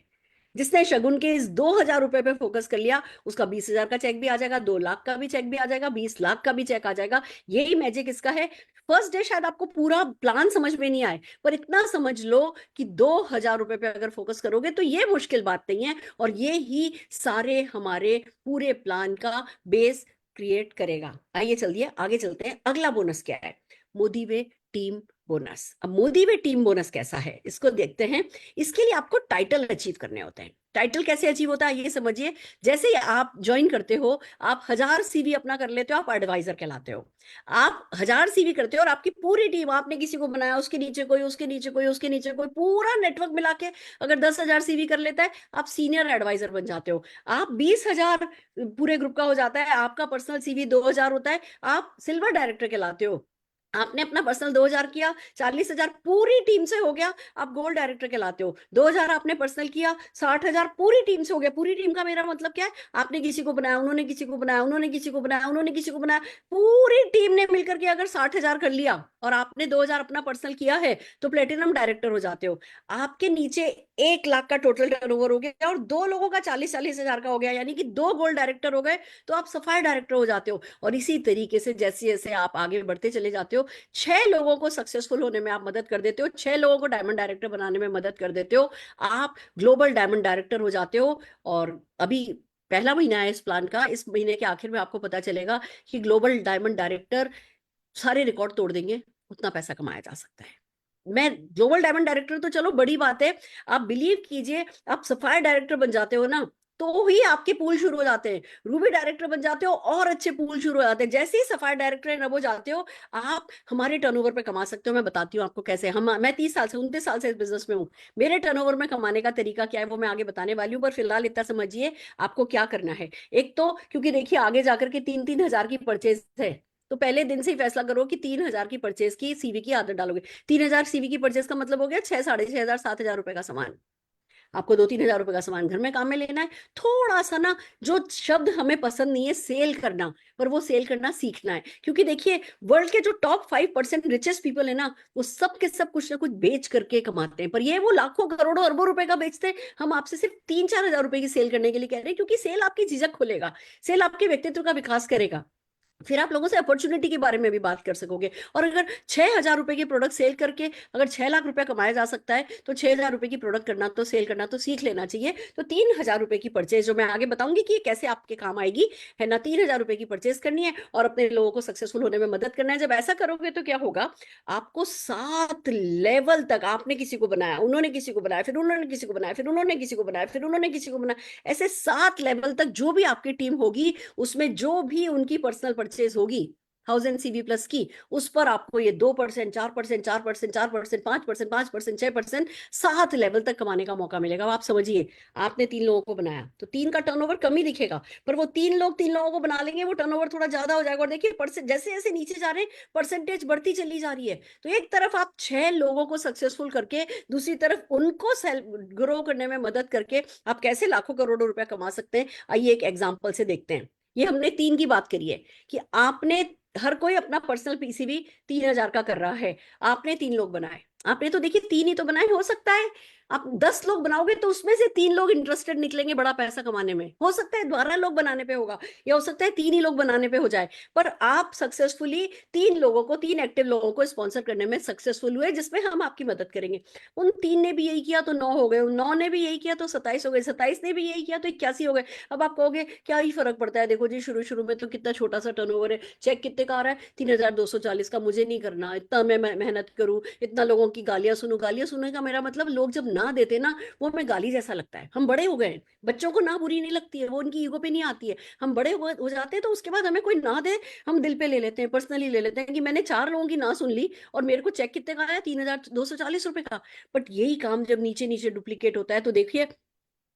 Speaker 2: जिसने शगुन के इस 2 हजार रुपए पे फोकस कर लिया, उसका 20 हजार का चेक भी आ जाएगा, 2 लाख का भी चेक भी आ जाएगा, 20 लाख का भी चेक आ जाएगा। यही मैजिक इसका है। फर्स्ट डे शायद आपको पूरा प्लान समझ में नहीं आए, पर इतना समझ लो कि 2 हजार रुपए पे अगर फोकस करोगे तो ये मुश्किल बात नहीं है, और ये ही सारे हमारे पूरे प्लान का बेस क्रिएट करेगा। आइए चलिए आगे चलते हैं। अगला बोनस क्या है? मोदी वे टीम बोनस। अब मोदी वे टीम बोनस कैसा है, इसको देखते हैं। इसके लिए आपको टाइटल अचीव करने होते हैं। टाइटल कैसे अचीव होता है ये समझिए। जैसे ही आप ज्वाइन करते हो, आप 1000 सीवी अपना कर लेते हो, आप एडवाइजर कहलाते हो। आप 1000 सीवी करते हो, और आपकी पूरी टीम, आपने किसी को बनाया, उसके नीचे कोई, उसके नीचे कोई, उसके नीचे कोई, पूरा नेटवर्क मिला के अगर 10,000 सीवी कर लेता है, आप सीनियर एडवाइजर बन जाते हो। आप 20,000 पूरे ग्रुप का हो जाता है, आपका पर्सनल सीवी 2,000 होता है, आप सिल्वर डायरेक्टर कहलाते हो। आपने अपना पर्सनल 2,000 किया, 40,000 पूरी टीम से हो गया, आप गोल्ड डायरेक्टर कहलाते हो। 2,000 आपने पर्सनल किया, 60,000 पूरी टीम से हो गया। पूरी टीम का मेरा मतलब क्या है? आपने किसी को बनाया, उन्होंने किसी को बनाया, उन्होंने किसी को बनाया, उन्होंने किसी को बनाया, पूरी टीम ने मिलकर के अगर 60,000 कर लिया, और आपने 2,000 अपना पर्सनल किया है, तो प्लेटिनम डायरेक्टर हो जाते हो। आपके नीचे 1 लाख का टोटल टर्नओवर हो गया, और 2 लोगों का 40,000 का हो गया, यानी कि 2 गोल्ड डायरेक्टर हो गए, तो आप सफायर डायरेक्टर हो जाते हो। और इसी तरीके से जैसे जैसे आप आगे बढ़ते चले जाते हो, 6 लोगों को सक्सेसफुल होने में आप मदद कर देते हो, 6 लोगों को डायमंड डायरेक्टर बनाने में मदद कर देते हो, आप ग्लोबल डायमंड डायरेक्टर हो जाते हो। और अभी पहला महीना है इस प्लान का, इस महीने के आखिर में आपको पता चलेगा कि ग्लोबल डायमंड डायरेक्टर सारे रिकॉर्ड तोड़ देंगे, उतना पैसा कमाया जा सकता है। मैं ग्लोबल डायमंड डायरेक्टर तो चलो बड़ी बात है, आप बिलीव कीजिए, आप सफायर डायरेक्टर बन जाते हो ना, तो ही आपके पूल शुरू हो जाते हैं। रूबी डायरेक्टर बन जाते हो, और अच्छे पूल शुरू हो जाते हैं। जैसे ही सफायर डायरेक्टर एंड हो जाते हो, आप हमारे टर्नओवर पे कमा सकते हो। मैं बताती हूँ आपको कैसे। मैं 30 साल से 29 साल से इस बिजनेस में हूँ। मेरे टर्नओवर में कमाने का तरीका क्या है वो मैं आगे बताने वाली हूँ, पर फिलहाल इतना समझिए आपको क्या करना है। एक तो क्योंकि देखिए आगे जाकर के 3-3 हजार की परचेज है, तो पहले दिन से ही फैसला करो कि 3,000 की परचेज की सीवी की आदत डालोगे। 3,000 सीवी की परचेज का मतलब हो गया 6-6,500 7,000 रुपए का सामान। आपको 2-3 हजार रुपए का सामान घर में काम में लेना है। थोड़ा सा ना, जो शब्द हमें पसंद नहीं है सेल करना, पर वो सेल करना सीखना है। क्योंकि देखिए वर्ल्ड के जो टॉप 5% रिचेस्ट पीपल है ना, वो सब के सब कुछ ना कुछ बेच करके कमाते हैं, पर ये वो लाखों करोड़ों अरबों रुपए का बेचते हैं। हम आपसे सिर्फ 3-4 हजार रुपए की सेल करने के लिए कह रहे हैं, क्योंकि सेल आपकी झिझक खोलेगा, सेल आपके व्यक्तित्व का विकास करेगा। फिर आप लोगों से अपॉर्चुनिटी के बारे में भी बात कर सकोगे। और अगर 6,000 रुपए के प्रोडक्ट सेल करके अगर 6 लाख रुपए कमाया जा सकता है, तो 6,000 रुपए की प्रोडक्ट करना तो सेल करना तो सीख लेना चाहिए। तो 3,000 रुपए की परचेज, जो मैं आगे बताऊंगी कि ये कैसे आपके काम आएगी, है ना, 3,000 रुपए की परचेज करनी है और अपने लोगों को सक्सेसफुल होने में मदद करना है। जब ऐसा करोगे तो क्या होगा, आपको 7 लेवल तक, आपने किसी को बनाया, उन्होंने किसी को बनाया, फिर उन्होंने किसी को बनाया, फिर उन्होंने किसी को बनाया, फिर उन्होंने किसी को बनाया, ऐसे 7 लेवल तक जो भी आपकी टीम होगी, उसमें जो भी उनकी पर्सनल परचेज होगी 1000 CV+ की, उस पर आपको ये 2%, 4%, 4%, 4%, 5%, 5%, 6%, 7 लेवल तक कमाने का मौका मिलेगा। अब आप समझिए, आपने 3 लोगों को बनाया तो 3 का टर्नओवर कम ही दिखेगा, पर वो 3 लोगों को बना लेंगे, वो टर्नओवर थोड़ा ज्यादा हो जाएगा। और देखिए परसेंट जैसे जैसे नीचे जा रहे हैं, परसेंटेज बढ़ती चली जा रही है। तो एक तरफ आप 6 लोगों को सक्सेसफुल करके, दूसरी तरफ उनको सेल्फ ग्रो करने में मदद करके आप कैसे लाखों करोड़ों रुपया कमा सकते हैं, आइए एक एग्जाम्पल से देखते हैं। ये हमने 3 की बात करी है कि आपने, हर कोई अपना पर्सनल पीसीबी 3,000 का कर रहा है, आपने 3 लोग बनाए, आपने तो देखिए 3 ही तो बनाए। हो सकता है आप 10 लोग बनाओगे तो उसमें से 3 लोग इंटरेस्टेड निकलेंगे बड़ा पैसा कमाने में, हो सकता है 12 लोग बनाने पे होगा, या हो सकता है 3 ही लोग बनाने पे हो जाए, पर आप सक्सेसफुली 3 लोगों को, 3 एक्टिव लोगों को स्पॉन्सर करने में सक्सेसफुल हुए, जिसमें हम आपकी मदद करेंगे। उन 3 ने भी यही किया तो 9 हो गए, उन 9 ने भी यही किया तो 27 हो गए, 27 ने भी यही किया तो 81 हो गए। अब आप कहोगे क्या ही फर्क पड़ता है, देखो जी शुरू शुरू में तो कितना छोटा सा टर्नओवर है, चेक कितने का आ रहा है, 3,240 का, मुझे नहीं करना, इतना मैं मेहनत करूं, इतना लोगों की गालियां सुनूं। गालियां सुनने का मेरा मतलब, लोग जब ना देते ना, वो हमें गाली जैसा लगता है। हम बड़े हो गए हैं, बच्चों को ना बुरी नहीं लगती है, वो उनकी ईगो पे नहीं आती है। हम बड़े हो जाते हैं तो उसके बाद हमें कोई ना दे, हम दिल पे ले लेते हैं, पर्सनली ले लेते हैं कि मैंने 4 लोगों की ना सुन ली और मेरे को चेक कितने का आया, 3,240 रुपए का। बट यही काम जब नीचे नीचे डुप्लीकेट होता है तो देखिए,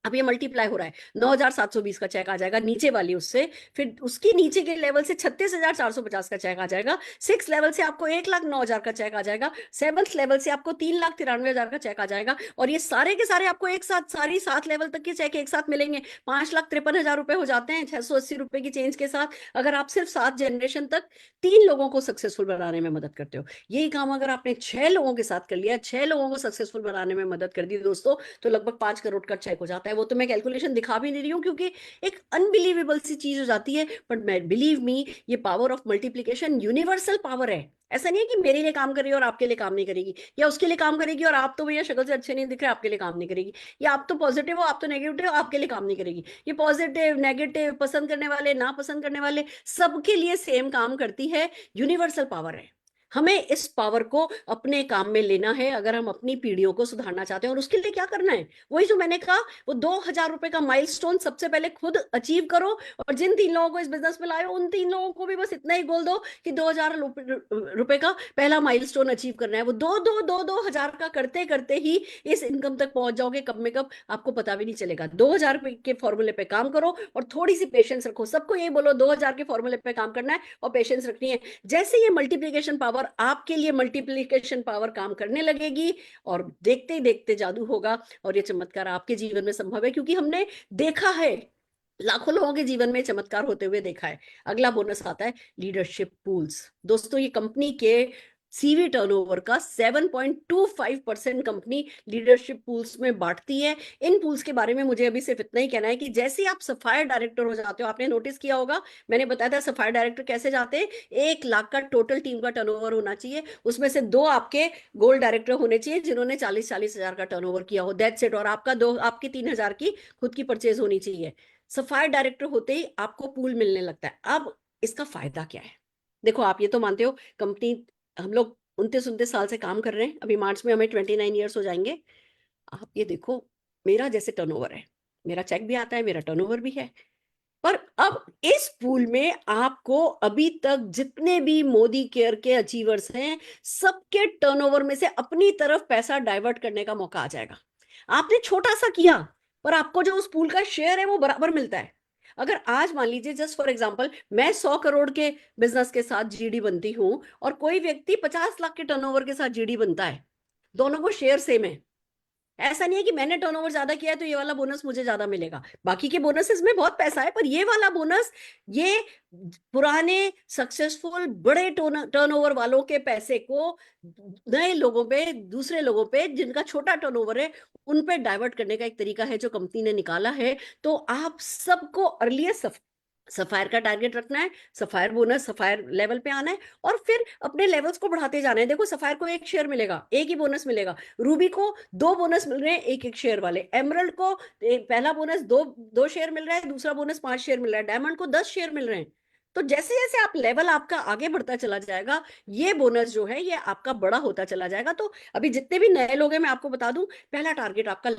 Speaker 2: अब ये मल्टीप्लाई हो रहा है, 9,720 का चेक आ जाएगा नीचे वाली उससे, फिर उसकी नीचे के लेवल से 36,450 का चेक आ जाएगा, 6 लेवल से आपको 1,09,000 का चेक आ जाएगा, 7th लेवल से आपको 3,93,000 का चेक आ जाएगा। और ये सारे के सारे आपको एक साथ, सारी 7 लेवल तक के चेक एक साथ मिलेंगे, 5,53,000 रुपए हो जाते हैं 680 रुपए की चेंज के साथ, अगर आप सिर्फ 7 जनरेशन तक 3 लोगों को सक्सेसफुल बनाने में मदद करते हो। यही काम अगर आपने 6 लोगों के साथ कर लिया, 6 लोगों को सक्सेसफुल बनाने में मदद कर दी दोस्तों, तो लगभग 5 करोड़ का चेक हो जाता है। वो तो मैं कैलकुलेशन दिखा भी नहीं रही हूँ, क्योंकि एक अनबिलीवेबल सी चीज हो जाती है, बट मैं, बिलीव मी, ये power of multiplication universal power है। ऐसा नहीं है कि मेरे लिए काम कर रही है और आपके लिए काम नहीं करेगी, या उसके लिए काम करेगी और आप तो भैया शक्ल से अच्छे नहीं दिख रहे, आपके लिए काम नहीं करेगी, या आप तो पॉजिटिव हो, आप तो नेगेटिव हो, आपके लिए काम नहीं करेगी। ये पॉजिटिव, नेगेटिव, पसंद करने वाले, ना पसंद करने वाले, सबके लिए सेम काम करती है, यूनिवर्सल पावर है। हमें इस पावर को अपने काम में लेना है, अगर हम अपनी पीढ़ियों को सुधारना चाहते हैं। और उसके लिए क्या करना है, वही जो मैंने कहा, वो 2,000 रुपए का माइलस्टोन सबसे पहले खुद अचीव करो, और जिन 3 लोगों को इस बिजनेस में लाए उन 3 लोगों को भी बस इतना ही गोल दो कि 2,000 रुपए का पहला माइलस्टोन अचीव करना है। वो 2,000 का करते करते ही इस इनकम तक पहुंच जाओगे, कब में कब आपको पता भी नहीं चलेगा। 2,000 के फॉर्मूले पे काम करो और थोड़ी सी पेशेंस रखो। सबको यही बोलो, 2,000 के फॉर्मूले पे काम करना है और पेशेंस रखनी है। जैसे ये मल्टीप्लीकेशन पावर, आपके लिए मल्टीप्लीकेशन पावर काम करने लगेगी, और देखते ही देखते जादू होगा, और ये चमत्कार आपके जीवन में संभव है, क्योंकि हमने देखा है, लाखों लोगों के जीवन में चमत्कार होते हुए देखा है। अगला बोनस आता है लीडरशिप पूल्स। दोस्तों, ये कंपनी के सीवी टर्नओवर का 7.25% कंपनी लीडरशिप पूल्स में बांटती है। इन पूल्स के बारे में मुझे अभी सिर्फ इतना ही कहना है कि जैसे ही आप सफायर डायरेक्टर हो जाते हो, आपने नोटिस किया होगा, मैंने बताया था सफायर डायरेक्टर कैसे जाते हैं, 1 लाख का टोटल टीम का टर्नओवर होना चाहिए, उसमें से 2 आपके गोल्ड डायरेक्टर होने चाहिए जिन्होंने 40-40 हजार का टर्नओवर किया हो, दैट्स इट। और आपका 2, आपकी 3,000 की खुद की परचेज होनी चाहिए। सफायर डायरेक्टर होते ही आपको पूल मिलने लगता है। अब इसका फायदा क्या है, देखो, आप ये तो मानते हो कंपनी, हम लोग 29-29 साल से काम कर रहे हैं, अभी मार्च में हमें 29 ईयर्स हो जाएंगे। आप ये देखो, मेरा जैसे टर्नओवर है, मेरा चेक भी आता है, मेरा टर्नओवर भी है, पर अब इस पूल में आपको अभी तक जितने भी मोदी केयर के अचीवर्स हैं, सबके टर्नओवर में से अपनी तरफ पैसा डाइवर्ट करने का मौका आ जाएगा। आपने छोटा सा किया, पर आपको जो उस पूल का शेयर है वो बराबर मिलता है। अगर आज मान लीजिए, जस्ट फॉर एग्जांपल, मैं 100 करोड़ के बिजनेस के साथ जीडी बनती हूं और कोई व्यक्ति 50 लाख के टर्नओवर के साथ जीडी बनता है, दोनों को शेयर सेम है। ऐसा नहीं है कि मैंने टर्नओवर ज्यादा किया है तो ये वाला बोनस मुझे ज्यादा मिलेगा। बाकी के बोनसेस में बहुत पैसा है, पर ये वाला बोनस, ये पुराने सक्सेसफुल बड़े टर्नओवर वालों के पैसे को नए लोगों पे, दूसरे लोगों पे जिनका छोटा टर्नओवर है, उन पे डाइवर्ट करने का एक तरीका है जो कंपनी ने निकाला है। तो आप सबको अर्लीस्ट सफायर का टारगेट रखना है, सफायर बोनस सफायर लेवल पे आना है, और फिर अपने लेवल्स को बढ़ाते जाना है। देखो सफायर को 1 शेयर मिलेगा, एक ही बोनस मिलेगा। रूबी को 2 बोनस मिल रहे हैं, एक एक शेयर वाले। एमरल्ड को पहला बोनस 2 शेयर मिल रहा है, दूसरा बोनस 5 शेयर मिल रहा है। डायमंड को 10 शेयर मिल रहे हैं। तो जैसे जैसे आप लेवल आपका आगे बढ़ता चला जाएगा, ये बोनस जो है ये आपका बड़ा होता चला जाएगा। तो अभी जितने भी नए लोग हैं, मैं आपको बता दूं, पहला टारगेट आपका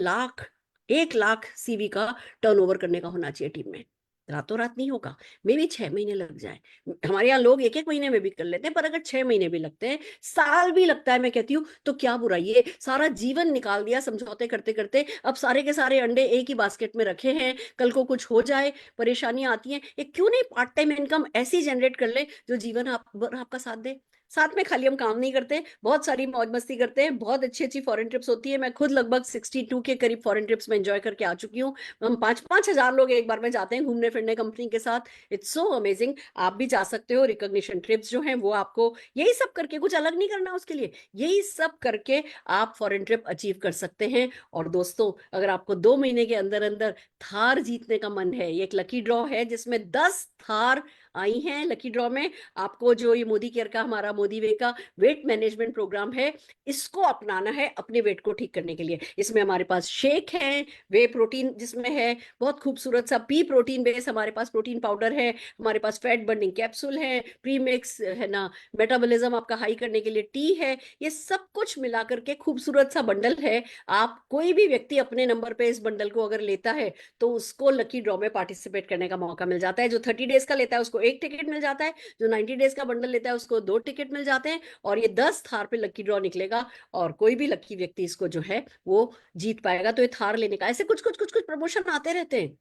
Speaker 2: 1 लाख सीवी का टर्नओवर करने का होना चाहिए टीम में। रातों रात नहीं होगा, मे भी 6 महीने लग जाए। हमारे यहाँ लोग 1-1 महीने में भी कर लेते हैं, पर अगर 6 महीने भी लगते हैं, साल भी लगता है, मैं कहती हूँ तो क्या बुराई है। सारा जीवन निकाल दिया समझौते करते करते, अब सारे के सारे अंडे एक ही बास्केट में रखे हैं। कल को कुछ हो जाए, परेशानियां आती हैं, ये क्यों नहीं पार्ट टाइम इनकम ऐसी जनरेट कर ले जो जीवन आपका साथ दे। साथ में खाली हम काम नहीं करते, बहुत सारी मौज मस्ती करते हैं, बहुत अच्छी अच्छी फॉरेन ट्रिप्स होती है। मैं खुद लगभग 62 के करीब फॉरेन ट्रिप्स में एंजॉय करके आ चुकी हूँ। हम 5-5 हजार लोग एक बार में जाते हैं घूमने फिरने कंपनी के साथ। It's so amazing. आप भी जा सकते हो। रिकॉग्निशन ट्रिप्स जो हैं वो आपको यही सब करके, कुछ अलग नहीं करना उसके लिए, यही सब करके आप फॉरेन ट्रिप अचीव कर सकते हैं। और दोस्तों, अगर आपको 2 महीने के अंदर अंदर थार जीतने का मन है, ये एक लकी ड्रॉ है जिसमें 10 थार आई हैं। लकी ड्रॉ में आपको जो ये मोदी केयर का, हमारा मोदी वे का वेट मैनेजमेंट प्रोग्राम है, इसको अपनाना है अपने वेट को ठीक करने के लिए। इसमें हमारे पास शेक है, वे प्रोटीन जिसमें है, बहुत खूबसूरत सा पी प्रोटीन बेस, हमारे पास प्रोटीन पाउडर है, हमारे पास फैट बर्निंग कैप्सूल है, प्री मिक्स है ना, मेटाबॉलिज्म आपका हाई करने के लिए टी है। ये सब कुछ मिला करके खूबसूरत सा बंडल है। आप कोई भी व्यक्ति अपने नंबर पे इस बंडल को अगर लेता है तो उसको लकी ड्रॉ में पार्टिसिपेट करने का मौका मिल जाता है। जो 30 डेज का लेता है उसको 1 टिकट मिल जाता है, जो 90 डेज का बंडल लेता है उसको 2 टिकट मिल जाते हैं, और ये 10 थार पे लकी ड्रॉ निकलेगा, और कोई भी लकी व्यक्ति इसको जो है वो जीत पाएगा। तो ये थार लेने का, ऐसे कुछ कुछ कुछ कुछ प्रमोशन आते रहते हैं।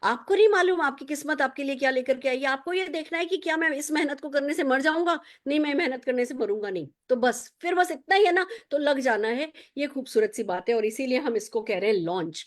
Speaker 2: आपको नहीं मालूम आपकी किस्मत आपके लिए क्या लेकर के आई है। आपको ये देखना है कि क्या मैं इस मेहनत को करने से मर जाऊंगा। नहीं, मैं मेहनत करने से मरूंगा नहीं, तो बस फिर बस इतना ही है ना, तो लग जाना है। ये खूबसूरत सी बात है, और इसीलिए हम इसको कह रहे हैं लॉन्च।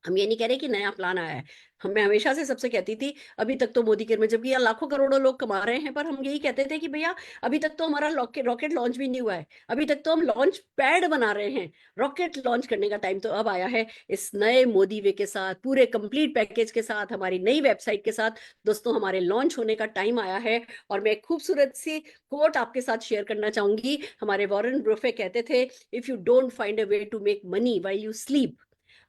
Speaker 2: हम ये नहीं कह रहे कि नया प्लान आया है। मैं हमेशा से सबसे कहती थी, अभी तक तो मोदी केयर में, जबकि यार लाखों करोड़ों लोग कमा रहे हैं, पर हम यही कहते थे कि भैया अभी तक तो हमारा रॉकेट लॉन्च भी नहीं हुआ है, अभी तक तो हम लॉन्च पैड बना रहे हैं। रॉकेट लॉन्च करने का टाइम तो अब आया है, इस नए मोदी वे के साथ, पूरे कंप्लीट पैकेज के साथ, हमारी नई वेबसाइट के साथ। दोस्तों, हमारे लॉन्च होने का टाइम आया है, और मैं एक खूबसूरत सी कोट आपके साथ शेयर करना चाहूंगी। हमारे वॉरेन बफे कहते थे, if you don't find a way to make money while you sleep,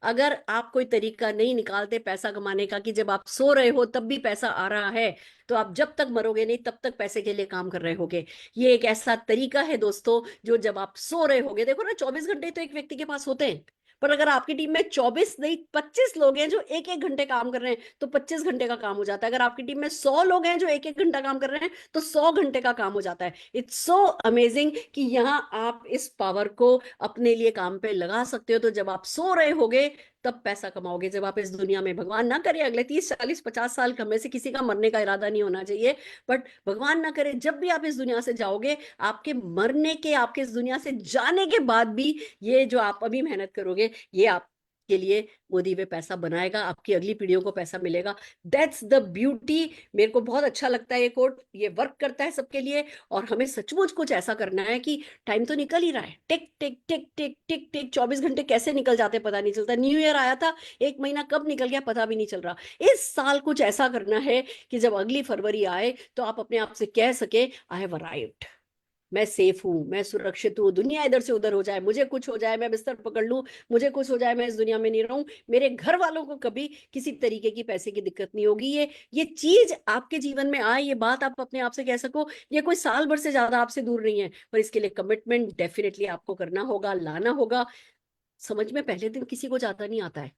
Speaker 2: अगर आप कोई तरीका नहीं निकालते पैसा कमाने का कि जब आप सो रहे हो तब भी पैसा आ रहा है, तो आप जब तक मरोगे नहीं तब तक पैसे के लिए काम कर रहे होगे। ये एक ऐसा तरीका है दोस्तों, जो जब आप सो रहे होगे, देखो ना 24 घंटे तो एक व्यक्ति के पास होते हैं, पर अगर आपकी टीम में 24 नहीं 25 लोग हैं जो 1-1 घंटे काम कर रहे हैं, तो 25 घंटे का काम हो जाता है। अगर आपकी टीम में 100 लोग हैं जो 1-1 घंटा काम कर रहे हैं, तो 100 घंटे का काम हो जाता है। इट्स सो अमेजिंग कि यहाँ आप इस पावर को अपने लिए काम पे लगा सकते हो। तो जब आप सो रहे होगे तब पैसा कमाओगे, जब आप इस दुनिया में, भगवान ना करे अगले 30-40-50 साल में से किसी का मरने का इरादा नहीं होना चाहिए, बट भगवान ना करे जब भी आप इस दुनिया से जाओगे, आपके मरने के, आपके इस दुनिया से जाने के बाद भी ये जो आप अभी मेहनत करोगे, ये आपके लिए मोदी वे पैसा बनाएगा, आपकी अगली पीढ़ियों को पैसा मिलेगा। That's the beauty. मेरे को बहुत अच्छा लगता है ये कोट, ये वर्क करता है सबके लिए। और हमें सचमुच कुछ ऐसा करना है कि टाइम तो निकल ही रहा है, टिक टिक टिक टिक टिक टिक, 24 घंटे कैसे निकल जाते पता नहीं चलता। न्यू ईयर आया था, 1 महीना कब निकल गया पता भी नहीं चल रहा। इस साल कुछ ऐसा करना है कि जब अगली फरवरी आए तो आप अपने आप से कह सके, आई हैव अराइव्ड, मैं सेफ हूं, मैं सुरक्षित हूँ। दुनिया इधर से उधर हो जाए, मुझे कुछ हो जाए, मैं बिस्तर पकड़ लूं, मुझे कुछ हो जाए, मैं इस दुनिया में नहीं रहूं, मेरे घर वालों को कभी किसी तरीके की पैसे की दिक्कत नहीं होगी। ये चीज आपके जीवन में आए, ये बात आप अपने आप से कह सको, ये कोई साल भर से ज्यादा आपसे दूर नहीं है, पर इसके लिए कमिटमेंट डेफिनेटली आपको करना होगा, लाना होगा। समझ में पहले दिन किसी को ज्यादा नहीं आता है,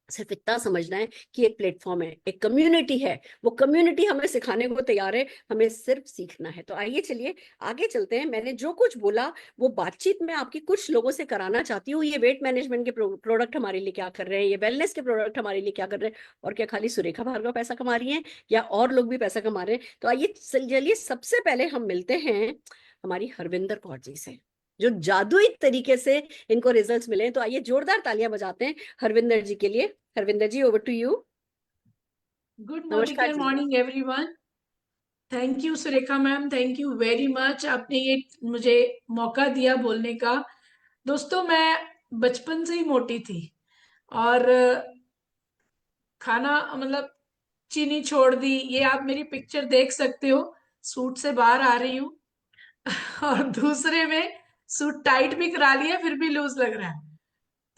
Speaker 2: सिर्फ इतना समझना है कि एक प्लेटफॉर्म है, एक कम्युनिटी है, वो कम्युनिटी हमें सिखाने को तैयार है, हमें सिर्फ सीखना है। तो आइए चलिए आगे चलते हैं। मैंने जो कुछ बोला वो बातचीत में आपकी कुछ लोगों से कराना चाहती हूँ। ये वेट मैनेजमेंट के प्रोडक्ट हमारे लिए क्या कर रहे हैं, ये वेलनेस के प्रोडक्ट हमारे लिए क्या कर रहे हैं, और क्या खाली सुरेखा भार्गव पैसा कमा रही है या और लोग भी पैसा कमा रहे हैं। तो आइए चलिए, सबसे पहले हम मिलते हैं हमारी हरविंदर कौर जी से, जो जादुई तरीके से इनको रिजल्ट्स मिले हैं। तो आइए जोरदार तालियां बजाते हैं हरविंदर जी के लिए। Harvinder ji, over to you.
Speaker 3: Good
Speaker 2: नमस्कार जी।
Speaker 3: Morning everyone. Thank you Surekha ma'am, thank you very much, आपने ये मुझे मौका दिया बोलने का। दोस्तों, मैं बचपन से ही मोटी थी, और खाना मतलब
Speaker 5: चीनी छोड़ दी। ये आप मेरी पिक्चर देख सकते हो, सूट से बाहर आ रही हूँ। और दूसरे में सूट टाइट भी करा लिया, फिर भी लूज लग रहा है।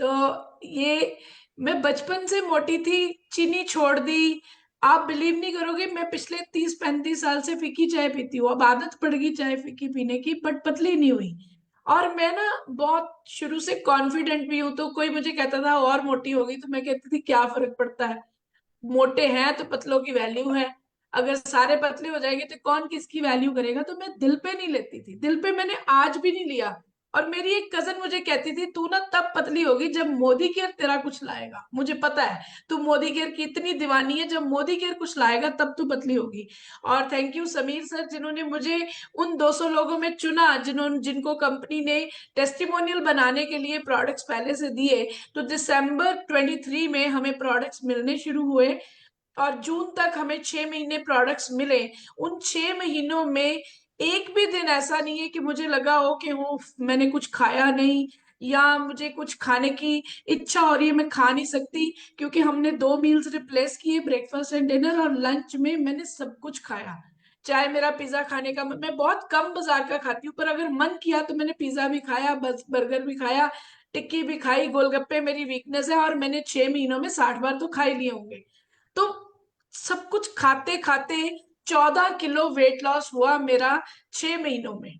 Speaker 5: तो ये, मैं बचपन से मोटी थी, चीनी छोड़ दी। आप बिलीव नहीं करोगे, मैं पिछले 30-35 साल से फीकी चाय पीती हूँ। अब आदत पड़ गई चाय फीकी पीने की, बट पतली नहीं हुई। और मैं ना बहुत शुरू से कॉन्फिडेंट भी हूँ, तो कोई मुझे कहता था और मोटी होगी, तो मैं कहती थी क्या फर्क पड़ता है, मोटे हैं तो पतलों की वैल्यू है, अगर सारे पतले हो जाएंगे तो कौन किसकी वैल्यू करेगा। तो मैं दिल पे नहीं लेती थी, दिल पे मैंने आज भी नहीं लिया। और मेरी एक कजन मुझे कहती थी तू ना तब पतली होगी जब मोदी केयर तेरा कुछ लाएगा, मुझे पता है तू मोदी केयर की इतनी दीवानी है, जब मोदी केयर कुछ लाएगा तब तू पतली होगी। और थैंक यू समीर सर, जिन्होंने मुझे उन 200 लोगों में चुना जिनको कंपनी ने टेस्टिमोनियल बनाने के लिए प्रोडक्ट्स पहले से दिए। तो दिसंबर 23 में हमें प्रोडक्ट्स मिलने शुरू हुए, और जून तक हमें 6 महीने प्रोडक्ट्स मिले। उन 6 महीनों में एक भी दिन ऐसा नहीं है कि मुझे लगा हो कि वो मैंने कुछ खाया नहीं, या मुझे कुछ खाने की इच्छा हो रही है मैं खा नहीं सकती, क्योंकि हमने 2 मील्स रिप्लेस किए, ब्रेकफास्ट एंड डिनर, और लंच में मैंने सब कुछ खाया। चाहे मेरा पिज्जा खाने का मैं बहुत कम बाजार का खाती हूँ, पर अगर मन किया तो मैंने पिज्जा भी खाया, बस बर्गर भी खाया, टिक्की भी खाई, गोलगप्पे मेरी वीकनेस है, और मैंने 6 महीनों में 60 बार तो खा ही लिए होंगे। तो सब कुछ खाते खाते 14 किलो वेट लॉस हुआ मेरा 6 महीनों में।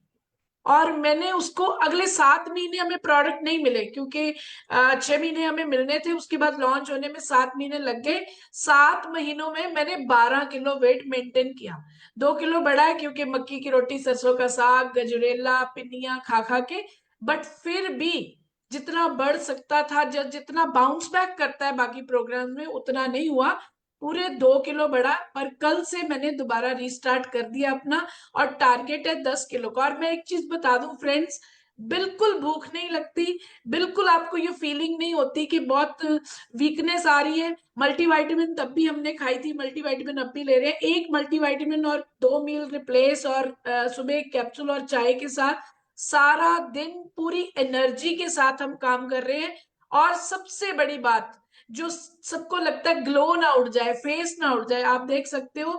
Speaker 5: और मैंने उसको, अगले 7 महीने हमें प्रोडक्ट नहीं मिले, क्योंकि 6 महीने हमें मिलने थे, उसके बाद लॉन्च होने में 7 महीने लग गए। 7 महीनों में मैंने 12 किलो वेट मेंटेन किया। 2 किलो बढ़ा है क्योंकि मक्की की रोटी, सरसों का साग, गजरेला, पिन्नियां खा खा के, बट फिर भी जितना बढ़ सकता था, जितना बाउंस बैक करता है बाकी प्रोग्राम में, उतना नहीं हुआ। पूरे 2 किलो बढ़ा, पर कल से मैंने दोबारा रीस्टार्ट कर दिया अपना, और टारगेट है 10 किलो का। और मैं एक चीज बता दूं फ्रेंड्स, बिल्कुल भूख नहीं लगती, बिल्कुल आपको ये फीलिंग नहीं होती कि बहुत वीकनेस आ रही है। मल्टीविटामिन तब भी हमने खाई थी, मल्टीविटामिन अब भी ले रहे हैं, एक मल्टीविटामिन और 2 मील रिप्लेस, और सुबह एक कैप्सूल और चाय के साथ सारा दिन पूरी एनर्जी के साथ हम काम कर रहे हैं। और सबसे बड़ी बात, जो सबको लगता है ग्लो ना उड़ जाए, फेस ना उड़ जाए, आप देख सकते हो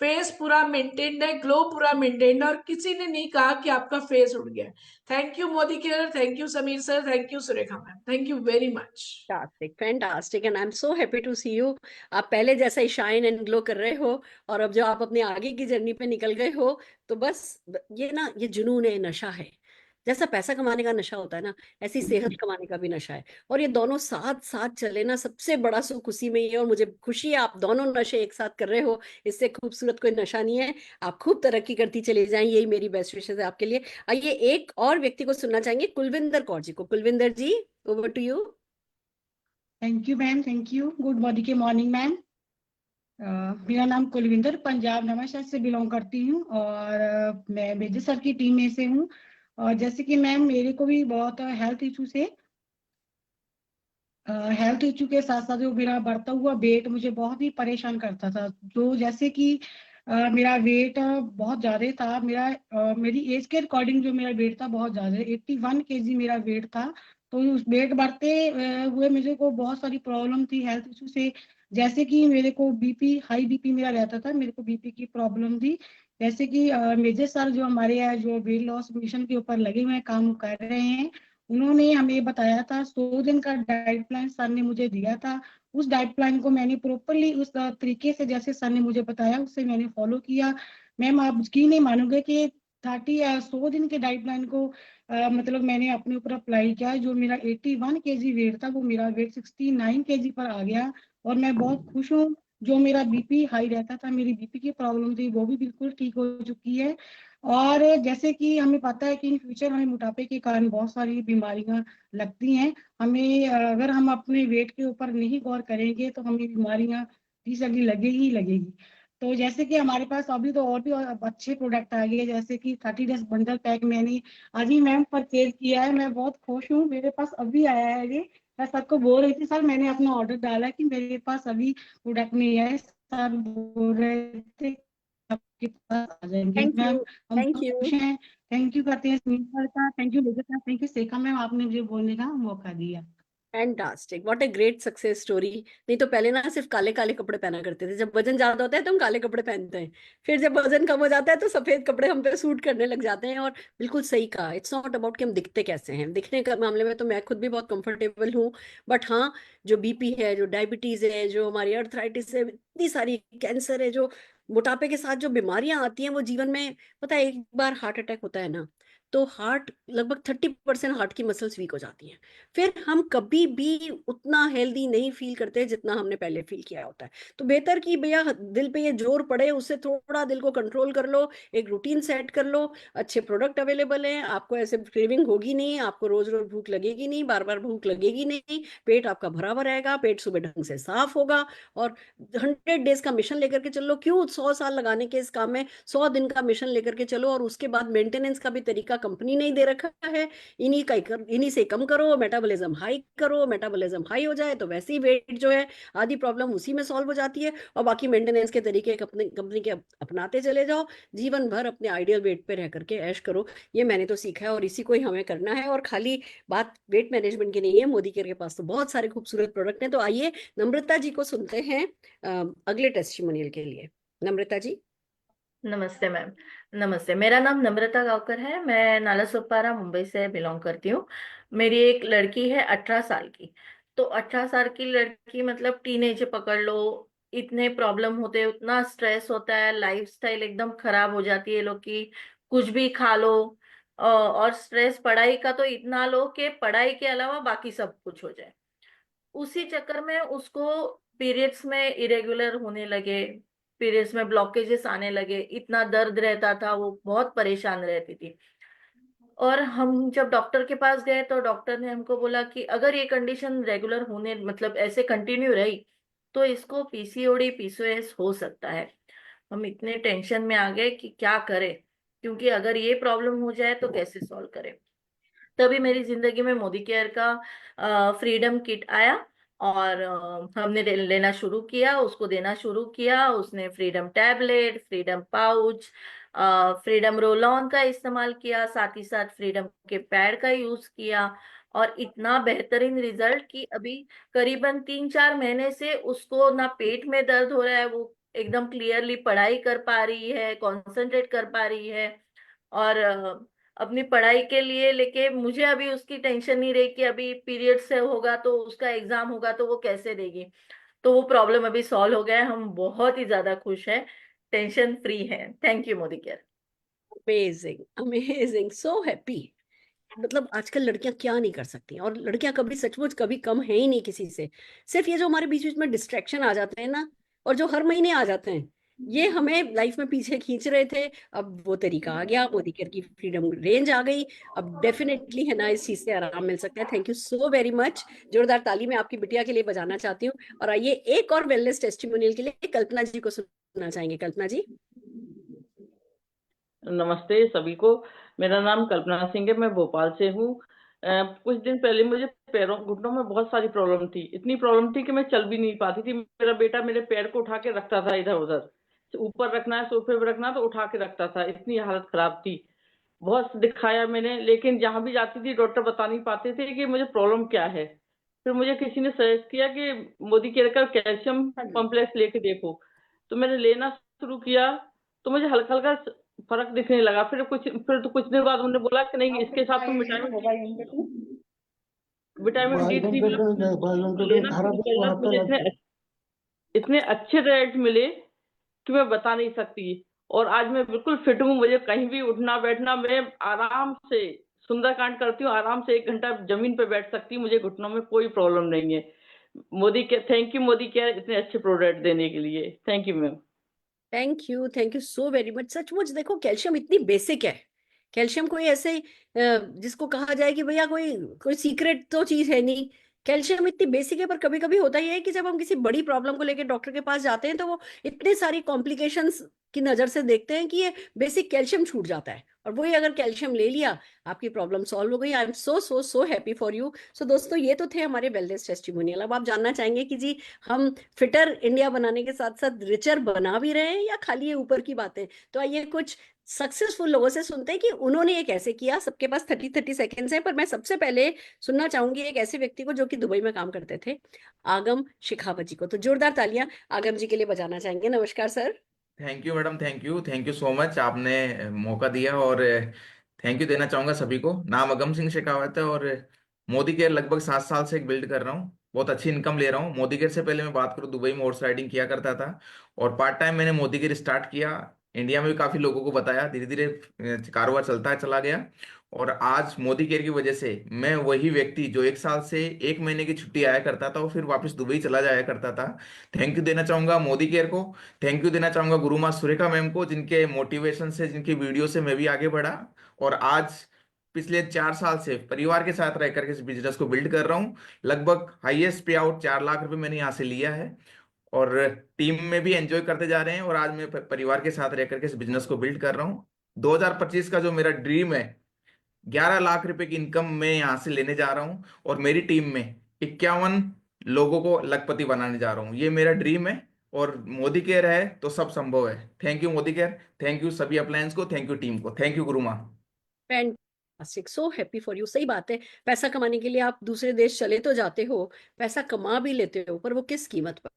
Speaker 5: फेस पूरा मेंटेन्ड है, ग्लो पूरा मेंटेन्ड है, और किसी ने नहीं कहा कि आपका फेस उड़ गया। Thank you Modicare, thank you Sameer sir, thank you Surekha ma'am, thank you very much.
Speaker 2: Fantastic, fantastic, and I am so happy to see you. आप पहले जैसा ही शाइन एंड ग्लो कर रहे हो, और अब जो आप अपने आगे की जर्नी पे निकल गए हो, तो बस ये ना, ये जुनून है, नशा है। जैसा पैसा कमाने का नशा होता है ना, ऐसी सेहत कमाने का भी नशा है। और ये दोनों साथ साथ चले ना, सबसे बड़ा सुख उसी में ही है। और मुझे खुशी है आप दोनों नशे एक साथ कर रहे हो, इससे खूबसूरत कोई नशा नहीं है। आप खूब तरक्की करती चली जाएं, यही मेरी बेस्ट विशेष है आपके लिए। आइए एक और व्यक्ति को सुनना चाहेंगे, कुलविंदर कौर जी को। Kulwinder ji, over to you.
Speaker 6: Thank you ma'am, thank you. Good body के मॉर्निंग मैम। मेरा नाम कुलविंदर, पंजाब नवांशहर से बिलोंग करती हूँ, और मैं मेजर सर की टीम में से हूँ। और जैसे कि मैम, मेरे को भी बहुत हेल्थ इशू से, हेल्थ इशू के साथ साथ जो मेरा बढ़ता हुआ वेट मुझे बहुत ही परेशान करता था। जो जैसे कि मेरा वेट बहुत ज्यादा था, मेरी एज के अकॉर्डिंग जो मेरा वेट था बहुत ज्यादा, 81 kg मेरा वेट था। तो उस वेट बढ़ते हुए मुझे को बहुत सारी प्रॉब्लम थी हेल्थ इशू से। जैसे कि मेरे को बीपी, हाई बीपी मेरा रहता था, मेरे को बीपी की प्रॉब्लम थी। जैसे कि मेजर सर जो हमारे यहाँ जो वेट लॉस मिशन के ऊपर लगे हुए हैं, काम कर रहे हैं, उन्होंने हमें बताया था, 100 दिन का डाइट प्लान सर ने मुझे दिया था। उस डाइट प्लान को मैंने प्रॉपरली उस तरीके से जैसे सर ने मुझे बताया उससे मैंने फॉलो किया। मैम आप यकीन नहीं मानोगे कि 100 दिन के डाइट प्लान को मतलब मैंने अपने ऊपर अप्लाई किया। जो मेरा 81 kg वेट था, वो मेरा वेट 69 kg पर आ गया, और मैं बहुत खुश हूँ। जो मेरा बीपी हाई रहता था, मेरी बीपी की प्रॉब्लम थी, वो भी बिल्कुल ठीक हो चुकी है। और जैसे कि हमें पता है कि इन फ्यूचर हमें मोटापे के कारण बहुत सारी बीमारियां लगती हैं। हमें अगर हम अपने वेट के ऊपर नहीं गौर करेंगे तो हमें बीमारियां भी लगेगी ही लगेगी। तो जैसे कि हमारे पास अभी तो और अच्छे प्रोडक्ट आ गए, जैसे कि 30 डेज बंडल पैक मैंने अभी मैम परचेज किया है। मैं बहुत खुश हूँ, मेरे पास अभी आया है ये। मैं सबको बोल रही थी सर, मैंने अपना ऑर्डर डाला कि मेरे पास अभी प्रोडक्ट नहीं है, सर बोल रहे थे आपके पास आ जाएंगे।
Speaker 2: थैंक
Speaker 6: मैम
Speaker 2: यू,
Speaker 6: हम
Speaker 2: थैंक
Speaker 6: बहुत
Speaker 2: यू।
Speaker 6: खुश हैं। थैंक यू करते हैं सुनील सर का, थैंक यू लेजर का, थैंक यू शेखा मैम, आपने मुझे बोलने का मौका दिया।
Speaker 2: Fantastic, what a great success story. नहीं तो पहले ना सिर्फ काले काले कपड़े पहना करते थे, जब वजन ज्यादा होता है तो हम काले कपड़े पहनते हैं, फिर जब वजन कम हो जाता है तो सफेद कपड़े हम पे सूट करने लग जाते हैं। और बिल्कुल सही कहा, इट्स नॉट अबाउट कि हम दिखते कैसे हैं, दिखने के मामले में तो मैं खुद भी बहुत कंफर्टेबल हूँ, बट हाँ, जो बीपी है, जो डायबिटीज है, जो हमारी अर्थराइटिस है, इतनी सारी कैंसर है, जो मोटापे के साथ जो बीमारियां आती हैं वो जीवन में, पता है एक बार हार्ट अटैक होता है ना, तो हार्ट लगभग 30% हार्ट की मसल्स वीक हो जाती हैं, फिर हम कभी भी उतना हेल्दी नहीं फील करते जितना हमने पहले फील किया होता है। तो बेहतर कि भैया दिल पे ये जोर पड़े, उससे थोड़ा दिल को कंट्रोल कर लो, एक रूटीन सेट कर लो, अच्छे प्रोडक्ट अवेलेबल हैं, आपको ऐसे क्रेविंग होगी नहीं, आपको रोज रोज भूख लगेगी नहीं, बार बार भूख लगेगी नहीं, पेट आपका भरा हुआ रहेगा, पेट सुबह ढंग से साफ होगा। और 100 डेज का मिशन लेकर के चलो, क्यों 100 साल लगाने के इस काम में, 100 दिन का मिशन लेकर के चलो, और उसके बाद मेंटेनेंस का भी तरीका कंपनी ने ही दे रखा है। इन्हीं से कम करो, मेटाबॉलिज्म हाई करो, मेटाबॉलिज्म हाई हो जाए तो वैसे ही वेट जो है, आधी प्रॉब्लम उसी में सॉल्व हो जाती है, और बाकी मेंटेनेंस के तरीके अपने कंपनी के अपनाते चले जाओ, जीवन भर अपने आइडियल वेट पे रह करके ऐश करो। ये मैंने तो सीखा है और इसी को ही हमें करना है। और खाली बात वेट मैनेजमेंट की नहीं है, मोदी केयर के पास तो बहुत सारे खूबसूरत प्रोडक्ट हैं। तो आइए नम्रता जी को सुनते हैं अगले टेस्टिमोनियल के लिए। नम्रता जी।
Speaker 7: नमस्ते मैम। नमस्ते, मेरा नाम नम्रता गांवकर है। मैं नालासोपारा मुंबई से बिलोंग करती हूँ। मेरी एक लड़की है 18 साल की। तो 18 साल की लड़की मतलब टीनेज पकड़ लो। इतने प्रॉब्लम होते हैं, उतना स्ट्रेस होता है, लाइफस्टाइल एकदम खराब हो जाती है लोग की। कुछ भी खा लो। और स्ट्रेस पढ़ाई का तो इतना लो कि पढ़ाई के अलावा बाकी सब कुछ हो जाए। उसी चक्कर में उसको पीरियड्स में इरेगुलर होने लगे, पीरियड्स में ब्लॉकेजेस आने लगे, इतना दर्द रहता था, वो बहुत परेशान रहती थी। और हम जब डॉक्टर के पास गए तो डॉक्टर ने हमको बोला कि अगर ये कंडीशन रेगुलर होने मतलब ऐसे कंटिन्यू रही तो इसको पीसीओडी पीसीओएस हो सकता है। हम इतने टेंशन में आ गए कि क्या करें, क्योंकि अगर ये प्रॉब्लम हो जाए तो कैसे सॉल्व करें। तभी मेरी जिंदगी में मोदी केयर का फ्रीडम किट आया और हमने लेना शुरू किया, उसको देना शुरू किया। उसने freedom tablet, freedom pouch, freedom roll on का इस्तेमाल किया, साथ ही साथ फ्रीडम के पैड का यूज किया। और इतना बेहतरीन रिजल्ट कि अभी करीबन 3-4 महीने से उसको ना पेट में दर्द हो रहा है, वो एकदम क्लियरली पढ़ाई कर पा रही है, कंसंट्रेट कर पा रही है। और अपनी पढ़ाई के लिए लेके मुझे अभी उसकी टेंशन नहीं रही कि अभी पीरियड से होगा तो उसका एग्जाम होगा तो वो कैसे देगी। तो वो प्रॉब्लम अभी सॉल्व हो गया है, हम बहुत ही ज्यादा खुश हैं, टेंशन फ्री हैं। Thank you Modi care.
Speaker 2: Amazing, amazing, so happy. मतलब आजकल लड़कियां क्या नहीं कर सकती, और लड़कियां कभी सचमुच कभी कम है ही नहीं किसी से। सिर्फ ये जो हमारे बीच बीच में डिस्ट्रैक्शन आ जाते हैं ना, और जो हर महीने आ जाते हैं, ये हमें लाइफ में पीछे खींच रहे थे। अब वो तरीका आ गया, मोदी केयर की फ्रीडम रेंज आ गई, अब डेफिनेटली है ना इस चीज से आराम मिल सकता है। Thank you so very much. जोरदार ताली मैं आपकी बिटिया के लिए बजाना चाहती हूँ। और आइए एक और वेलनेस टेस्टिमोनियल के लिए कल्पना जी को सुनना चाहेंगे। कल्पना जी।
Speaker 8: नमस्ते सभी को। मेरा नाम कल्पना सिंह है, मैं भोपाल से हूँ। कुछ दिन पहले मुझे पैरों घुटनों में बहुत सारी प्रॉब्लम थी, इतनी प्रॉब्लम थी कि मैं चल भी नहीं पाती थी। मेरा बेटा मेरे पैर को उठा के रखता था, इधर उधर ऊपर रखना है, सोफे पे रखना तो उठा के रखता था, इतनी हालत खराब थी। बहुत दिखाया मैंने, लेकिन जहां भी जाती थी डॉक्टर बता नहीं पाते थे कि मुझे प्रॉब्लम क्या है। फिर मुझे किसी ने सजेस्ट किया कि मोदी केयर का कैल्शियम कॉम्प्लेक्स लेके देखो, तो मैंने लेना शुरू किया, तो मुझे हल्का हल्का फर्क दिखने लगा। फिर तो कुछ दिन बाद उन्होंने बोला कि नहीं, इसके साथ तुम विटामिन D3 लेना शुरू करना। तो मुझे इतने अच्छे रिजल्ट मिले कि मैं बता नहीं सकती। और आज मैं बिल्कुल फिट हूँ, मुझे कहीं भी उठना बैठना, मैं आराम से सुंदरकांड करती हूँ, आराम से 1 घंटा जमीन पे बैठ सकती हूँ, मुझे घुटनों में कोई प्रॉब्लम नहीं है। थैंक यू मोदी केयर इतने अच्छे प्रोडक्ट देने के लिए। Thank you ma'am.
Speaker 2: Thank you so very much. सचमुच देखो, कैल्शियम इतनी बेसिक है, कैल्शियम कोई ऐसे जिसको कहा जाए कि भैया कोई कोई सीक्रेट तो चीज है नहीं। कैल्शियम इतनी बेसिक है, पर कभी कभी होता ही है कि जब हम किसी बड़ी प्रॉब्लम को लेकर डॉक्टर के पास जाते हैं तो वो इतने सारी कॉम्प्लिकेशंस की नजर से देखते हैं कि ये बेसिक कैल्शियम छूट जाता है, और वही अगर कैल्शियम ले लिया, आपकी प्रॉब्लम सॉल्व हो गई। I am so so so happy for you. So दोस्तों, ये तो थे हमारे वेलनेस टेस्टिमोनियल। अब आप जानना चाहेंगे कि जी हम फिटर इंडिया बनाने के साथ साथ रिचर बना भी रहे हैं या खाली ये ऊपर की बातें। तो आइए कुछ सक्सेसफुल लोगों से सुनते हैं कि उन्होंने ये कैसे किया। सबके पास 30 सेकेंड्स हैं, पर मैं सबसे पहले सुनना चाहूंगी एक ऐसे व्यक्ति को जो कि दुबई में काम करते थे, आगम शेखावत जी को। तो जोरदार तालियां आगम जी के लिए बजाना चाहेंगे। नमस्कार sir.
Speaker 9: Thank you madam, thank you so much. आपने मौका दिया, और थैंक यू देना चाहूंगा सभी को। नाम अगम सिंह शेखावत है, और मोदी केयर लगभग 7 साल से एक बिल्ड कर रहा हूँ। बहुत अच्छी इनकम ले रहा हूँ। मोदी केयर से पहले मैं बात करूँ, दुबई में हॉर्स राइडिंग किया करता था, और पार्ट टाइम मैंने मोदी केयर स्टार्ट किया। इंडिया में भी काफी लोगों को बताया, धीरे धीरे कारोबार चला गया। और आज मोदी केयर की वजह से मैं वही व्यक्ति जो 1 साल से 1 महीने की छुट्टी आया करता था, और फिर वापस दुबई चला जाया करता था। थैंक यू देना चाहूंगा मोदी केयर को। थैंक यू देना चाहूंगा गुरु माँ सुरेखा मैम को, जिनके मोटिवेशन से, जिनकी वीडियो से मैं भी आगे बढ़ा, और आज पिछले 4 साल से परिवार के साथ रह करके इस बिजनेस को बिल्ड कर रहा हूँ। लगभग हाईएस्ट पे आउट 4 लाख रुपए मैंने यहाँ से लिया है, और टीम में भी एंजॉय करते जा रहे हैं, और आज मैं परिवार के साथ रह करके इस बिजनेस को बिल्ड कर रहा हूँ। 2025 का जो मेरा ड्रीम है, 11 लाख रुपए की इनकम मैं यहाँ से लेने जा रहा हूँ, और मेरी टीम में 51 लोगों को लखपति बनाने जा रहा हूँ। ये मेरा ड्रीम है, और मोदी केयर है तो सब संभव है। Thank you Modicare, thank you सभी अप्लायंस को, थैंक यू टीम को, थैंक यू गुरु माँ।
Speaker 2: Fantastic, so happy for you. सही बात है, पैसा कमाने के लिए आप दूसरे देश चले तो जाते हो, पैसा कमा भी लेते हो, पर वो किस कीमत पर,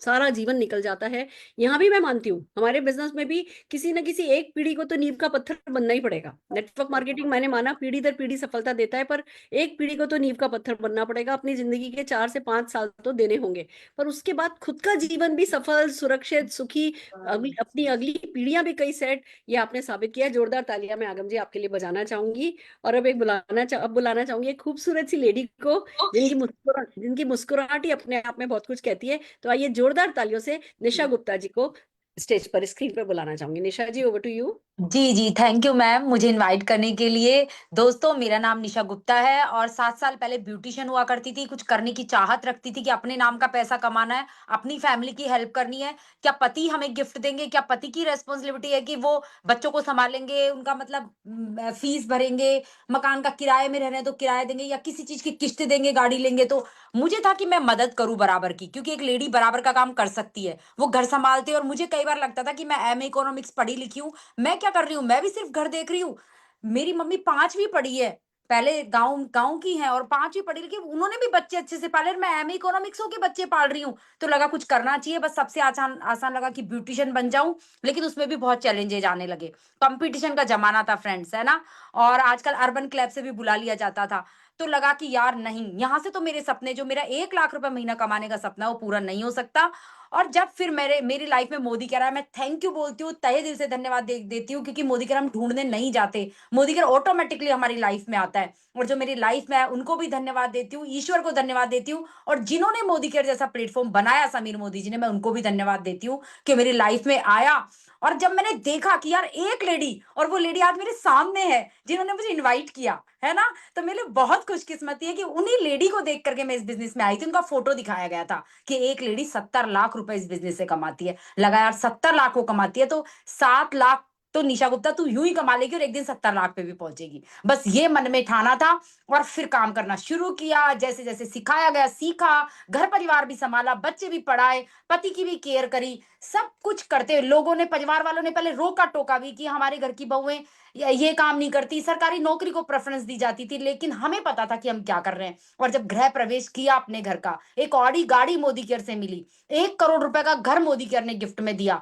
Speaker 2: सारा जीवन निकल जाता है। यहाँ भी मैं मानती हूँ, हमारे बिजनेस में भी किसी न किसी एक पीढ़ी को तो नींव का पत्थर बनना ही पड़ेगा। नेटवर्क मार्केटिंग मैंने माना पीढ़ी दर पीढ़ी सफलता देता है, पर एक पीढ़ी को तो नींव का पत्थर बनना पड़ेगा। अपनी जिंदगी के 4 से 5 साल तो देने होंगे, पर उसके बाद खुद का जीवन भी सफल, सुरक्षित, सुखी, अपनी अगली पीढ़ियां भी कई सेट, ये आपने साबित किया। जोरदार तालियां मैं आगम जी आपके लिए बजाना चाहूंगी। और अब बुलाना चाहूंगी एक खूबसूरत सी लेडी को, जिनकी मुस्कुराहट ही अपने आप में बहुत कुछ कहती है। तो आइए जोरदार तालियों से निशा गुप्ता जी को स्टेज पर, स्क्रीन पर बुलाना चाहूंगी। Nisha ji, over to you.
Speaker 10: जी जी, थैंक यू मैम मुझे इनवाइट करने के लिए। दोस्तों, मेरा नाम निशा गुप्ता है, और 7 साल पहले ब्यूटिशियन हुआ करती थी। कुछ करने की चाहत रखती थी कि अपने नाम का पैसा कमाना है, अपनी फैमिली की हेल्प करनी है। क्या पति हमें गिफ्ट देंगे, क्या पति की रेस्पॉन्सिबिलिटी है कि वो बच्चों को संभालेंगे, उनका मतलब फीस भरेंगे, मकान का किराए में रहने तो किराया देंगे, या किसी चीज की किस्त देंगे, गाड़ी लेंगे। तो मुझे था कि मैं मदद करूं बराबर की, क्योंकि एक लेडी बराबर का काम कर सकती है, वो घर संभालती है। और मुझे कई बार लगता था कि मैं एमए इकोनॉमिक्स पढ़ी लिखी हूँ, मैं क्या कर रही हूँ, मैं भी सिर्फ घर देख रही हूँ। मेरी मम्मी 5वीं पढ़ी है, पहले गांव गांव की है, और 5वीं पढ़ी लिखी, उन्होंने भी बच्चे अच्छे से पाले, और मैं एमए इकोनॉमिक्स के बच्चे पाल रही हूँ। तो लगा कुछ करना चाहिए। बस सबसे आसान आसान लगा कि ब्यूटिशियन बन जाऊं, लेकिन उसमें भी बहुत चैलेंजेस आने लगे। कंपटीशन का जमाना था फ्रेंड्स, है ना, और आजकल अर्बन क्लब से भी बुला लिया जाता था। तो लगा कि यार नहीं, यहाँ से तो मेरे सपने, जो मेरा 1 लाख रुपए महीना कमाने का सपना है, वो पूरा नहीं हो सकता। और जब फिर मेरी लाइफ में मोदी कह रहा है, मैं थैंक यू बोलती हूँ, तहे दिल से धन्यवाद देती हूँ, क्योंकि मोदी कह हम ढूंढने नहीं जाते, मोदी कह ऑटोमेटिकली हमारी लाइफ में आता है। और जो मेरी लाइफ में है उनको भी धन्यवाद देती हूँ, ईश्वर को धन्यवाद देती हूँ, और जिन्होंने मोदी केयर जैसा प्लेटफॉर्म बनाया, समीर मोदी जी ने, मैं उनको भी धन्यवाद देती हूँ कि मेरी लाइफ में आया। और जब मैंने देखा कि यार एक लेडी, और वो लेडी आज मेरे सामने है जिन्होंने मुझे इनवाइट किया, है ना, तो मेरे लिए बहुत खुशकिस्मती है कि उन्हीं लेडी को देख करके मैं इस बिजनेस में आई थी। उनका फोटो दिखाया गया था कि एक लेडी 70 लाख रुपए इस बिजनेस से कमाती है। लगा यार 70 लाख को कमाती है, तो 7 लाख तो निशा गुप्ता तू यूं ही कमा लेगी, और एक दिन 70 लाख पे भी पहुंचेगी। बस ये मन में ठाना था, और फिर काम करना शुरू किया। जैसे जैसे सिखाया गया सीखा, घर परिवार भी संभाला, बच्चे भी पढ़ाए, पति की भी केयर करी, सब कुछ करते हुए लोगों ने, परिवार वालों ने पहले रोका टोका भी कि हमारे घर की बहुएं ये काम नहीं करती, सरकारी नौकरी को प्रेफरेंस दी जाती थी, लेकिन हमें पता था कि हम क्या कर रहे हैं। और जब गृह प्रवेश किया अपने घर का, एक ऑडी गाड़ी मोदी केयर से मिली, 1 करोड़ रुपए का घर मोदी केयर ने गिफ्ट में दिया,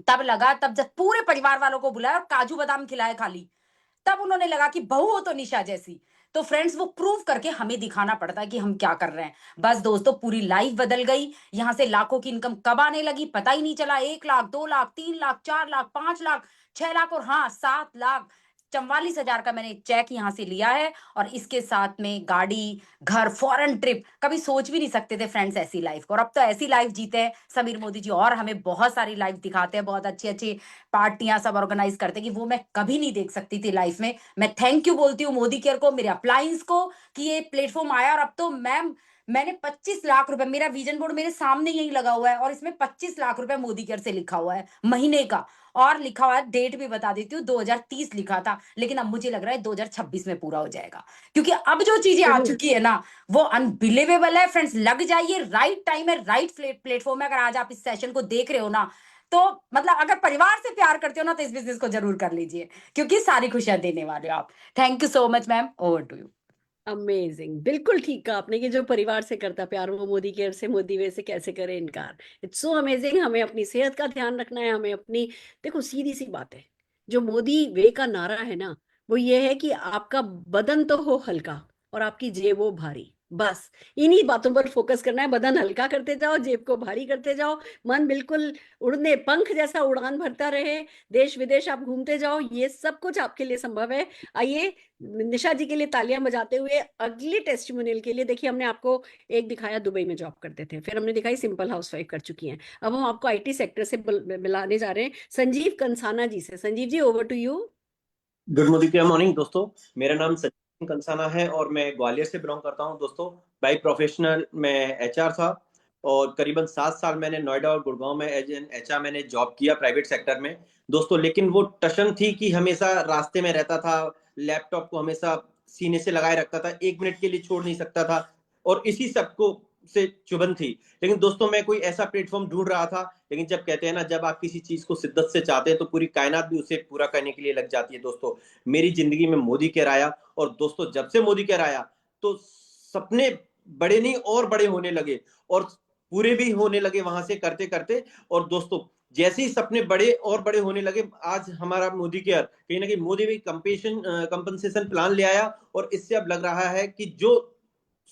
Speaker 10: तब लगा, तब जब पूरे परिवार वालों को बुलाया और काजू बादाम खिलाए खाली, तब उन्होंने लगा कि बहू हो तो निशा जैसी। तो फ्रेंड्स, वो प्रूव करके हमें दिखाना पड़ता है कि हम क्या कर रहे हैं। बस दोस्तों, पूरी लाइफ बदल गई। यहां से लाखों की इनकम कब आने लगी पता ही नहीं चला। 1 लाख, 2 लाख, 3 लाख, 4 लाख, 5 लाख, 6 लाख, और हाँ 7,44,000 का मैंने चेक यहाँ से लिया है। और इसके साथ में गाड़ी, घर, फॉरेन ट्रिप, कभी सोच भी नहीं सकते थे फ्रेंड्स ऐसी लाइफ को। और अब तो ऐसी लाइफ जीते हैं समीर मोदी जी, और हमें बहुत सारी लाइफ दिखाते हैं, बहुत अच्छी अच्छी पार्टियां सब ऑर्गेनाइज करते हैं कि वो मैं कभी नहीं देख सकती थी लाइफ में। मैं थैंक यू बोलती हूँ मोदी केयर को, मेरे अप्लायंस को, कि ये प्लेटफॉर्म आया। और अब तो मैंने 25 लाख रुपए, मेरा विजन बोर्ड मेरे सामने यही लगा हुआ है, और इसमें 25 लाख रुपए मोदी केयर से लिखा हुआ है महीने का। और लिखा हुआ है, डेट भी बता देती हूँ, 2030 लिखा था, लेकिन अब मुझे लग रहा है 2026 में पूरा हो जाएगा, क्योंकि अब जो चीजें आ चुकी है ना, वो अनबिलीवेबल है फ्रेंड्स। लग जाइए, राइट टाइम है, राइट प्लेटफॉर्म है। अगर आज आप इस सेशन को देख रहे हो ना, तो मतलब अगर परिवार से प्यार करते हो ना तो इस बिजनेस को जरूर कर लीजिए, क्योंकि सारी खुशियां देने वाले हो आप। Thank you so much ma'am, over to you.
Speaker 2: Amazing, बिल्कुल ठीक कहा आपने कि जो परिवार से करता प्यार वो मोदी केयर से, मोदी वे से कैसे करे इनकार। It's so amazing. हमें अपनी सेहत का ध्यान रखना है, हमें अपनी, देखो सीधी सी बात है, जो मोदी वे का नारा है ना, वो ये है कि आपका बदन तो हो हल्का और आपकी जेब हो भारी। बस इन्हीं बातों पर फोकस करना है। बदन हल्का करते जाओ, जेब को भारी करते जाओ, मन बिल्कुल उड़ने पंख जैसा उड़ान भरता रहे, देश विदेश आप घूमते जाओ, ये सब कुछ आपके लिए संभव है। आइए निशा जी के लिए तालियां बजाते हुए अगले टेस्टिमोनियल के लिए। देखिए हमने आपको एक दिखाया दुबई में जॉब करते थे, फिर हमने दिखाई सिंपल हाउसवाइफ कर चुकी हैं, अब हम आपको आईटी सेक्टर से मिलाने जा रहे हैं संजीव कंसाना जी से। Sanjeev ji, over to you.
Speaker 11: Good morning दोस्तों। मेरा नाम सचिन कंसाना है और मैं ग्वालियर से बिलोंग करता हूं दोस्तों। बाई प्रोफेशनल मैं एचआर था और करीबन 7 साल मैंने नोएडा और गुड़गांव में एज एन एचआर मैंने जॉब किया प्राइवेट सेक्टर में दोस्तों। लेकिन वो टशन थी कि हमेशा रास्ते में रहता था, लैपटॉप को हमेशा सीने से लगाए रखता था, 1 मिनट के लिए छोड़ नहीं सकता था और इसी सबको से चुभन थी। लेकिन दोस्तों मैं कोई ऐसा प्लेटफॉर्म ढूंढ रहा था, लेकिन जब कहते हैं ना, जब आप किसी चीज को शिद्दत से चाहते हैं तो पूरी कायनात भी उसे पूरा करने के लिए लग जाती है दोस्तों। मेरी जिंदगी में मोदी केयर आया और दोस्तों जब से मोदी केयर आया तो सपने बड़े नहीं और बड़े होने लगे और पूरे भी होने लगे वहां से करते करते। और दोस्तों जैसे ही सपने बड़े और बड़े होने लगे, आज हमारा मोदी केयर कहीं ना कहीं मोदी भी कंपनसेशन प्लान ले आया और इससे अब लग रहा है कि जो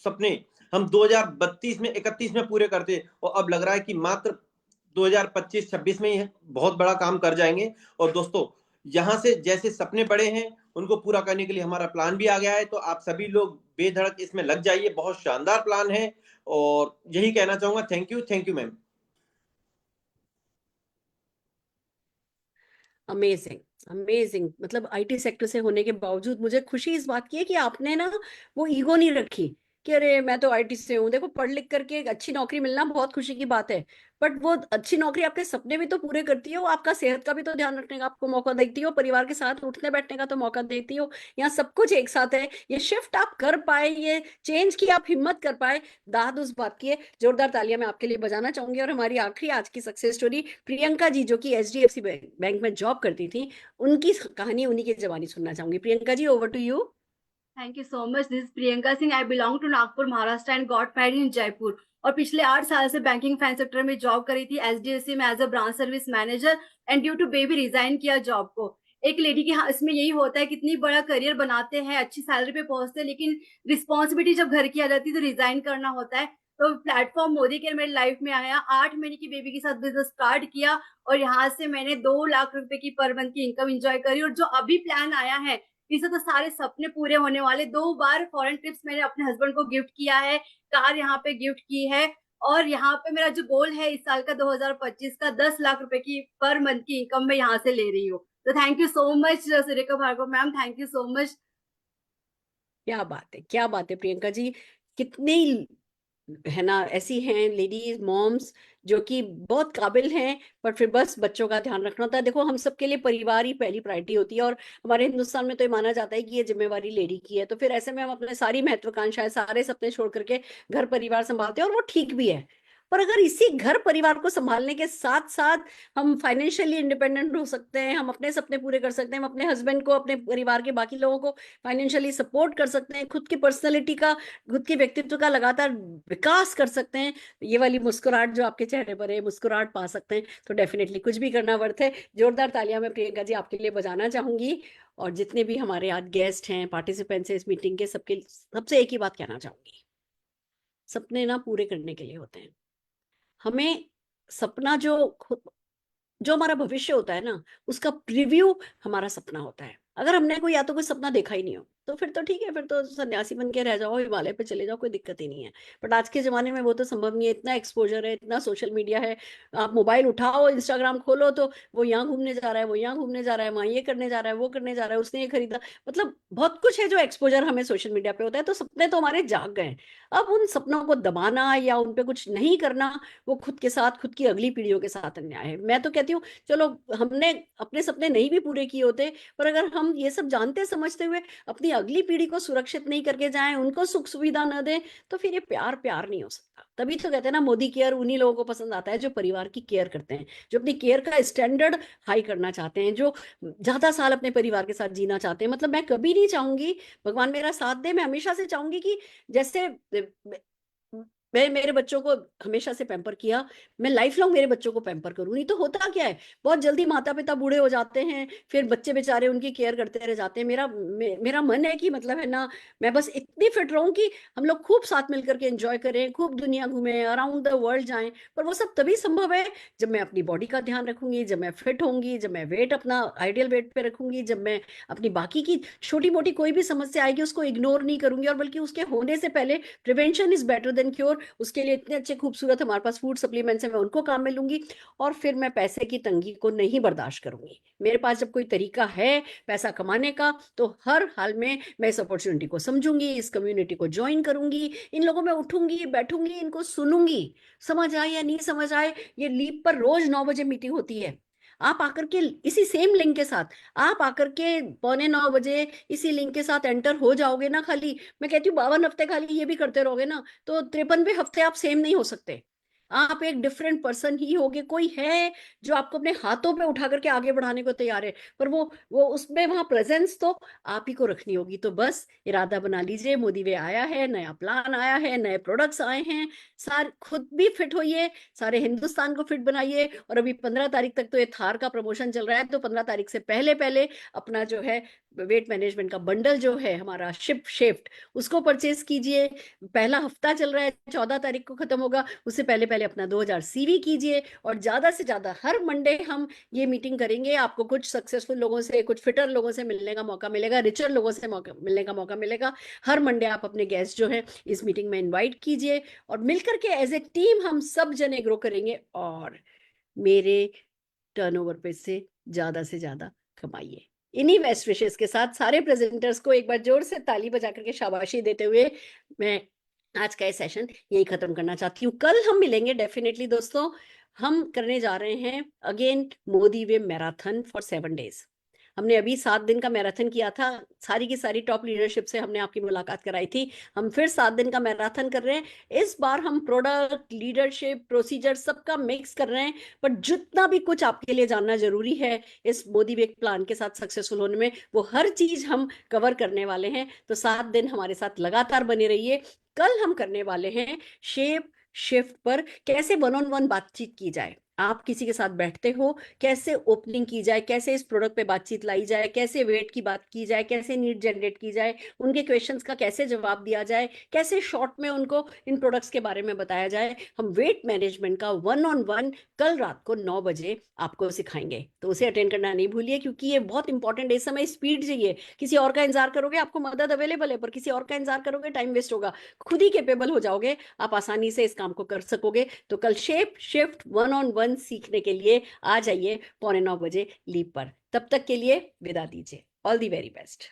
Speaker 11: सपने हम 2032 में 31 में पूरे करते और अब लग रहा है कि मात्र 2025-26 में ही बहुत बड़ा काम कर जाएंगे। और दोस्तों यहां से जैसे सपने बड़े हैं उनको पूरा करने के लिए हमारा प्लान भी आ गया है, तो आप सभी लोग बेधड़क इसमें लग जाइए। बहुत शानदार प्लान है और यही कहना चाहूंगा। Thank you ma'am.
Speaker 2: Amazing, amazing. मतलब आईटी सेक्टर से होने के बावजूद मुझे खुशी इस बात की है कि आपने ना वो ईगो नहीं रखी कि अरे मैं तो आईटी से हूँ। देखो पढ़ लिख करके एक अच्छी नौकरी मिलना बहुत खुशी की बात है, बट वो अच्छी नौकरी आपके सपने भी तो पूरे करती है, वो आपका सेहत का भी तो ध्यान रखने का आपको मौका देती हो, परिवार के साथ उठने बैठने का तो मौका देती हो। यहाँ सब कुछ एक साथ है। ये शिफ्ट आप कर पाए, ये चेंज की आप हिम्मत कर पाए, दाद उस बात की है। जोरदार तालियां मैं आपके लिए बजाना चाहूंगी। और हमारी आखिरी आज की सक्सेस स्टोरी प्रियंका जी, जो कि एचडीएफसी बैंक में जॉब करती थी, उनकी कहानी उन्हीं की जबानी सुनना चाहूंगी। Priyanka ji, over to you.
Speaker 12: Thank you so much. This Priyanka Singh. I belong to Nagpur Maharashtra and got married in Jaipur. और पिछले 8 साल से बैंकिंग फाइनेंस सेक्टर में जॉब करी थी एचडीएफसी में as a branch service manager, and due to baby resign किया जॉब को। एक लेडी के इसमें यही होता है, कितनी बड़ा करियर बनाते हैं, अच्छी सैलरी पे पहुंचते हैं, लेकिन रिस्पॉन्सिबिलिटी जब घर की आ जाती है तो रिजाइन करना होता है। तो प्लेटफॉर्म मोदी केयर मेरी लाइफ में आया। 8 महीने की बेबी के साथ बिजनेस स्टार्ट किया और यहाँ से मैंने 2 लाख रुपए की पर मंथ की इनकम एंजॉय करी। और जो अभी प्लान आया है, इससे तो सारे सपने पूरे होने वाले। 2 बार फॉरेन ट्रिप्स मैंने अपने हस्बैंड को गिफ्ट किया है, कार यहाँ पे गिफ्ट की है। और यहाँ पे मेरा जो गोल है इस साल का 2025 का 10 लाख रुपए की पर मंथ की इनकम मैं यहाँ से ले रही हूँ। तो thank you so much Surekha Bhargava ma'am, thank you so much.
Speaker 2: क्या बात है, क्या बात है प्रियंका जी। कितनी है ना ऐसी हैं लेडीज मॉम्स जो कि बहुत काबिल हैं, पर फिर बस बच्चों का ध्यान रखना होता है। देखो हम सबके लिए परिवार ही पहली प्रायोरिटी होती है और हमारे हिंदुस्तान में तो ये माना जाता है कि ये जिम्मेवारी लेडी की है। तो फिर ऐसे में हम अपने सारी महत्वाकांक्षाएं, सारे सपने छोड़ करके घर परिवार संभालते हैं और वो ठीक भी है। पर अगर इसी घर परिवार को संभालने के साथ साथ हम फाइनेंशियली इंडिपेंडेंट हो सकते हैं, हम अपने सपने पूरे कर सकते हैं, हम अपने हस्बैंड को, अपने परिवार के बाकी लोगों को फाइनेंशियली सपोर्ट कर सकते हैं, खुद की पर्सनैलिटी का, खुद के व्यक्तित्व का लगातार विकास कर सकते हैं, ये वाली मुस्कुराहट जो आपके चेहरे पर है, मुस्कुराहट पा सकते हैं, तो डेफिनेटली कुछ भी करना वर्थ है। जोरदार तालियां मैं प्रियंका जी आपके लिए बजाना चाहूंगी। और जितने भी हमारे आज गेस्ट हैं, पार्टिसिपेंट्स हैं इस मीटिंग के, सबके सबसे एक ही बात कहना चाहूंगी, सपने ना पूरे करने के लिए होते हैं। हमें सपना जो हमारा भविष्य होता है ना, उसका प्रीव्यू हमारा सपना होता है। अगर हमने कोई या तो कोई सपना देखा ही नहीं हो तो फिर तो ठीक है, फिर तो सन्यासी बन के रह जाओ, हिमालय पे चले जाओ, कोई दिक्कत ही नहीं है। बट आज के जमाने में वो तो संभव नहीं है। इतना एक्सपोजर है, इतना सोशल मीडिया है, आप मोबाइल उठाओ, इंस्टाग्राम खोलो तो वो यहाँ घूमने जा रहा है, वो यहाँ घूमने जा रहा है, वहाँ ये करने जा रहा है, वो करने जा रहा है, उसने ये खरीदा, मतलब बहुत कुछ है जो एक्सपोजर हमें सोशल मीडिया पे होता है। तो सपने तो हमारे जाग गए। अब उन सपनों को दबाना या उन पे कुछ नहीं करना, वो खुद के साथ, खुद की अगली पीढ़ियों के साथ अन्याय है। मैं तो कहती हूँ चलो हमने अपने सपने नहीं भी पूरे किए होते, पर अगर हम ये सब जानते समझते हुए अपनी अगली पीढ़ी को सुरक्षित नहीं करके जाएं, उनको सुख सुविधा न दें, तो फिर ये प्यार प्यार नहीं हो सकता। तभी तो कहते हैं ना, मोदी केयर उन्हीं लोगों को पसंद आता है जो परिवार की केयर करते हैं, जो अपनी केयर का स्टैंडर्ड हाई करना चाहते हैं, जो ज्यादा साल अपने परिवार के साथ जीना चाहते हैं। मतलब मैं कभी नहीं चाहूंगी, भगवान मेरा साथ दे, मैं हमेशा से चाहूंगी कि जैसे मैं मेरे बच्चों को हमेशा से पैम्पर किया, मैं लाइफ लॉन्ग मेरे बच्चों को पैम्पर करूं। नहीं तो होता क्या है, बहुत जल्दी माता पिता बूढ़े हो जाते हैं, फिर बच्चे बेचारे उनकी केयर करते रह जाते हैं। मेरा मन है कि मतलब है ना, मैं बस इतनी फिट रहूं कि हम लोग खूब साथ मिलकर के एंजॉय करें, खूब दुनिया घूमें, अराउंड द वर्ल्ड जाएं। पर वो सब तभी संभव है जब मैं अपनी बॉडी का ध्यान रखूंगी, जब मैं फिट होंगी, जब मैं वेट अपना आइडियल वेट पे रखूंगी, जब मैं अपनी बाकी की छोटी मोटी कोई भी समस्या आएगी उसको इग्नोर नहीं करूंगी, और बल्कि उसके होने से पहले prevention is better than cure. उसके लिए इतने अच्छे खूबसूरत हमारे पास फूड सप्लीमेंट्स हैं, मैं उनको काम में लूंगी। और फिर मैं पैसे की तंगी को नहीं बर्दाश्त करूंगी। मेरे पास जब कोई तरीका है पैसा कमाने का, तो हर हाल में मैं इस अपॉर्चुनिटी को समझूंगी, इस कम्युनिटी को ज्वाइन करूंगी, इन लोगों में उठूंगी, बैठूंगी, इनको सुनूंगी। समझ आए या नहीं समझ आए, ये लीप पर रोज 9 बजे मीटिंग होती है। आप आकर के इसी सेम लिंक के साथ आप आकर के 8:45 इसी लिंक के साथ एंटर हो जाओगे ना। खाली मैं कहती हूँ 52 हफ्ते खाली ये भी करते रहोगे ना, तो 53वें हफ्ते आप सेम नहीं हो सकते। आप एक डिफरेंट पर्सन ही होगे। कोई है जो आपको अपने हाथों पे उठा करके आगे बढ़ाने को तैयार है, पर वो उसमें वहां प्रेजेंस तो आप ही को रखनी होगी। तो बस इरादा बना लीजिए, मोदी वे आया है, नया प्लान आया है, नए प्रोडक्ट्स आए हैं। सारे खुद भी फिट होइए, सारे हिंदुस्तान को फिट बनाइए। और अभी 15 तारीख तक तो ये थार का प्रमोशन चल रहा है, तो 15 तारीख से पहले पहले अपना जो है वेट मैनेजमेंट का बंडल जो है हमारा शिफ्ट, उसको परचेज कीजिए। पहला हफ्ता चल रहा है, 14 तारीख को खत्म होगा, उससे पहले पहले अपना 2000 सीवी कीजिए। और ज्यादा से ज्यादा हर मंडे हम ये मीटिंग करेंगे। आपको कुछ सक्सेसफुल लोगों से, कुछ फिटर लोगों से मिलने का मौका मिलेगा, रिचर लोगों से मिलने का मौका मिलेगा। हर मंडे आप अपने गेस्ट जो है इस मीटिंग में इन्वाइट कीजिए, और मिलकर के एज ए टीम हम सब जने ग्रो करेंगे, और मेरे टर्नओवर पे से ज्यादा कमाइए। इन्हीं बेस्ट विशेष के साथ सारे प्रेजेंटर्स को एक बार जोर से ताली बजा करके शाबाशी देते हुए मैं आज का ये सेशन यही खत्म करना चाहती हूँ। कल हम मिलेंगे डेफिनेटली दोस्तों। हम करने जा रहे हैं again Modi way marathon for 7 days. हमने अभी 7 दिन का मैराथन किया था, सारी की सारी टॉप लीडरशिप से हमने आपकी मुलाकात कराई थी। हम फिर 7 दिन का मैराथन कर रहे हैं। इस बार हम प्रोडक्ट, लीडरशिप, प्रोसीजर सबका मिक्स कर रहे हैं। पर जितना भी कुछ आपके लिए जानना जरूरी है इस मोदी वे प्लान के साथ सक्सेसफुल होने में, वो हर चीज हम कवर करने वाले हैं। तो 7 दिन हमारे साथ लगातार बने रहिए। कल हम करने वाले हैं शेप शिफ्ट पर, कैसे 1-on-1 बातचीत की जाए। आप किसी के साथ बैठते हो, कैसे ओपनिंग की जाए, कैसे इस प्रोडक्ट पे बातचीत लाई जाए, कैसे वेट की बात की जाए, कैसे नीड जनरेट की जाए, उनके क्वेश्चंस का कैसे जवाब दिया जाए, कैसे शॉर्ट में उनको इन प्रोडक्ट्स के बारे में बताया जाए। हम वेट मैनेजमेंट का 1-on-1 कल रात को 9 बजे आपको सिखाएंगे, तो उसे अटेंड करना नहीं भूलिए, क्योंकि ये बहुत इंपॉर्टेंट है। इस समय स्पीड चाहिए। किसी और का इंतजार करोगे, आपको मदद अवेलेबल है, पर किसी और का इंतजार करोगे टाइम वेस्ट होगा। खुद ही कैपेबल हो जाओगे, आप आसानी से इस काम को कर सकोगे। तो कल शेप शिफ्ट 1-on-1 सीखने के लिए आ जाइए 8:45 लीव पर। तब तक के लिए विदा दीजिए। All the very best.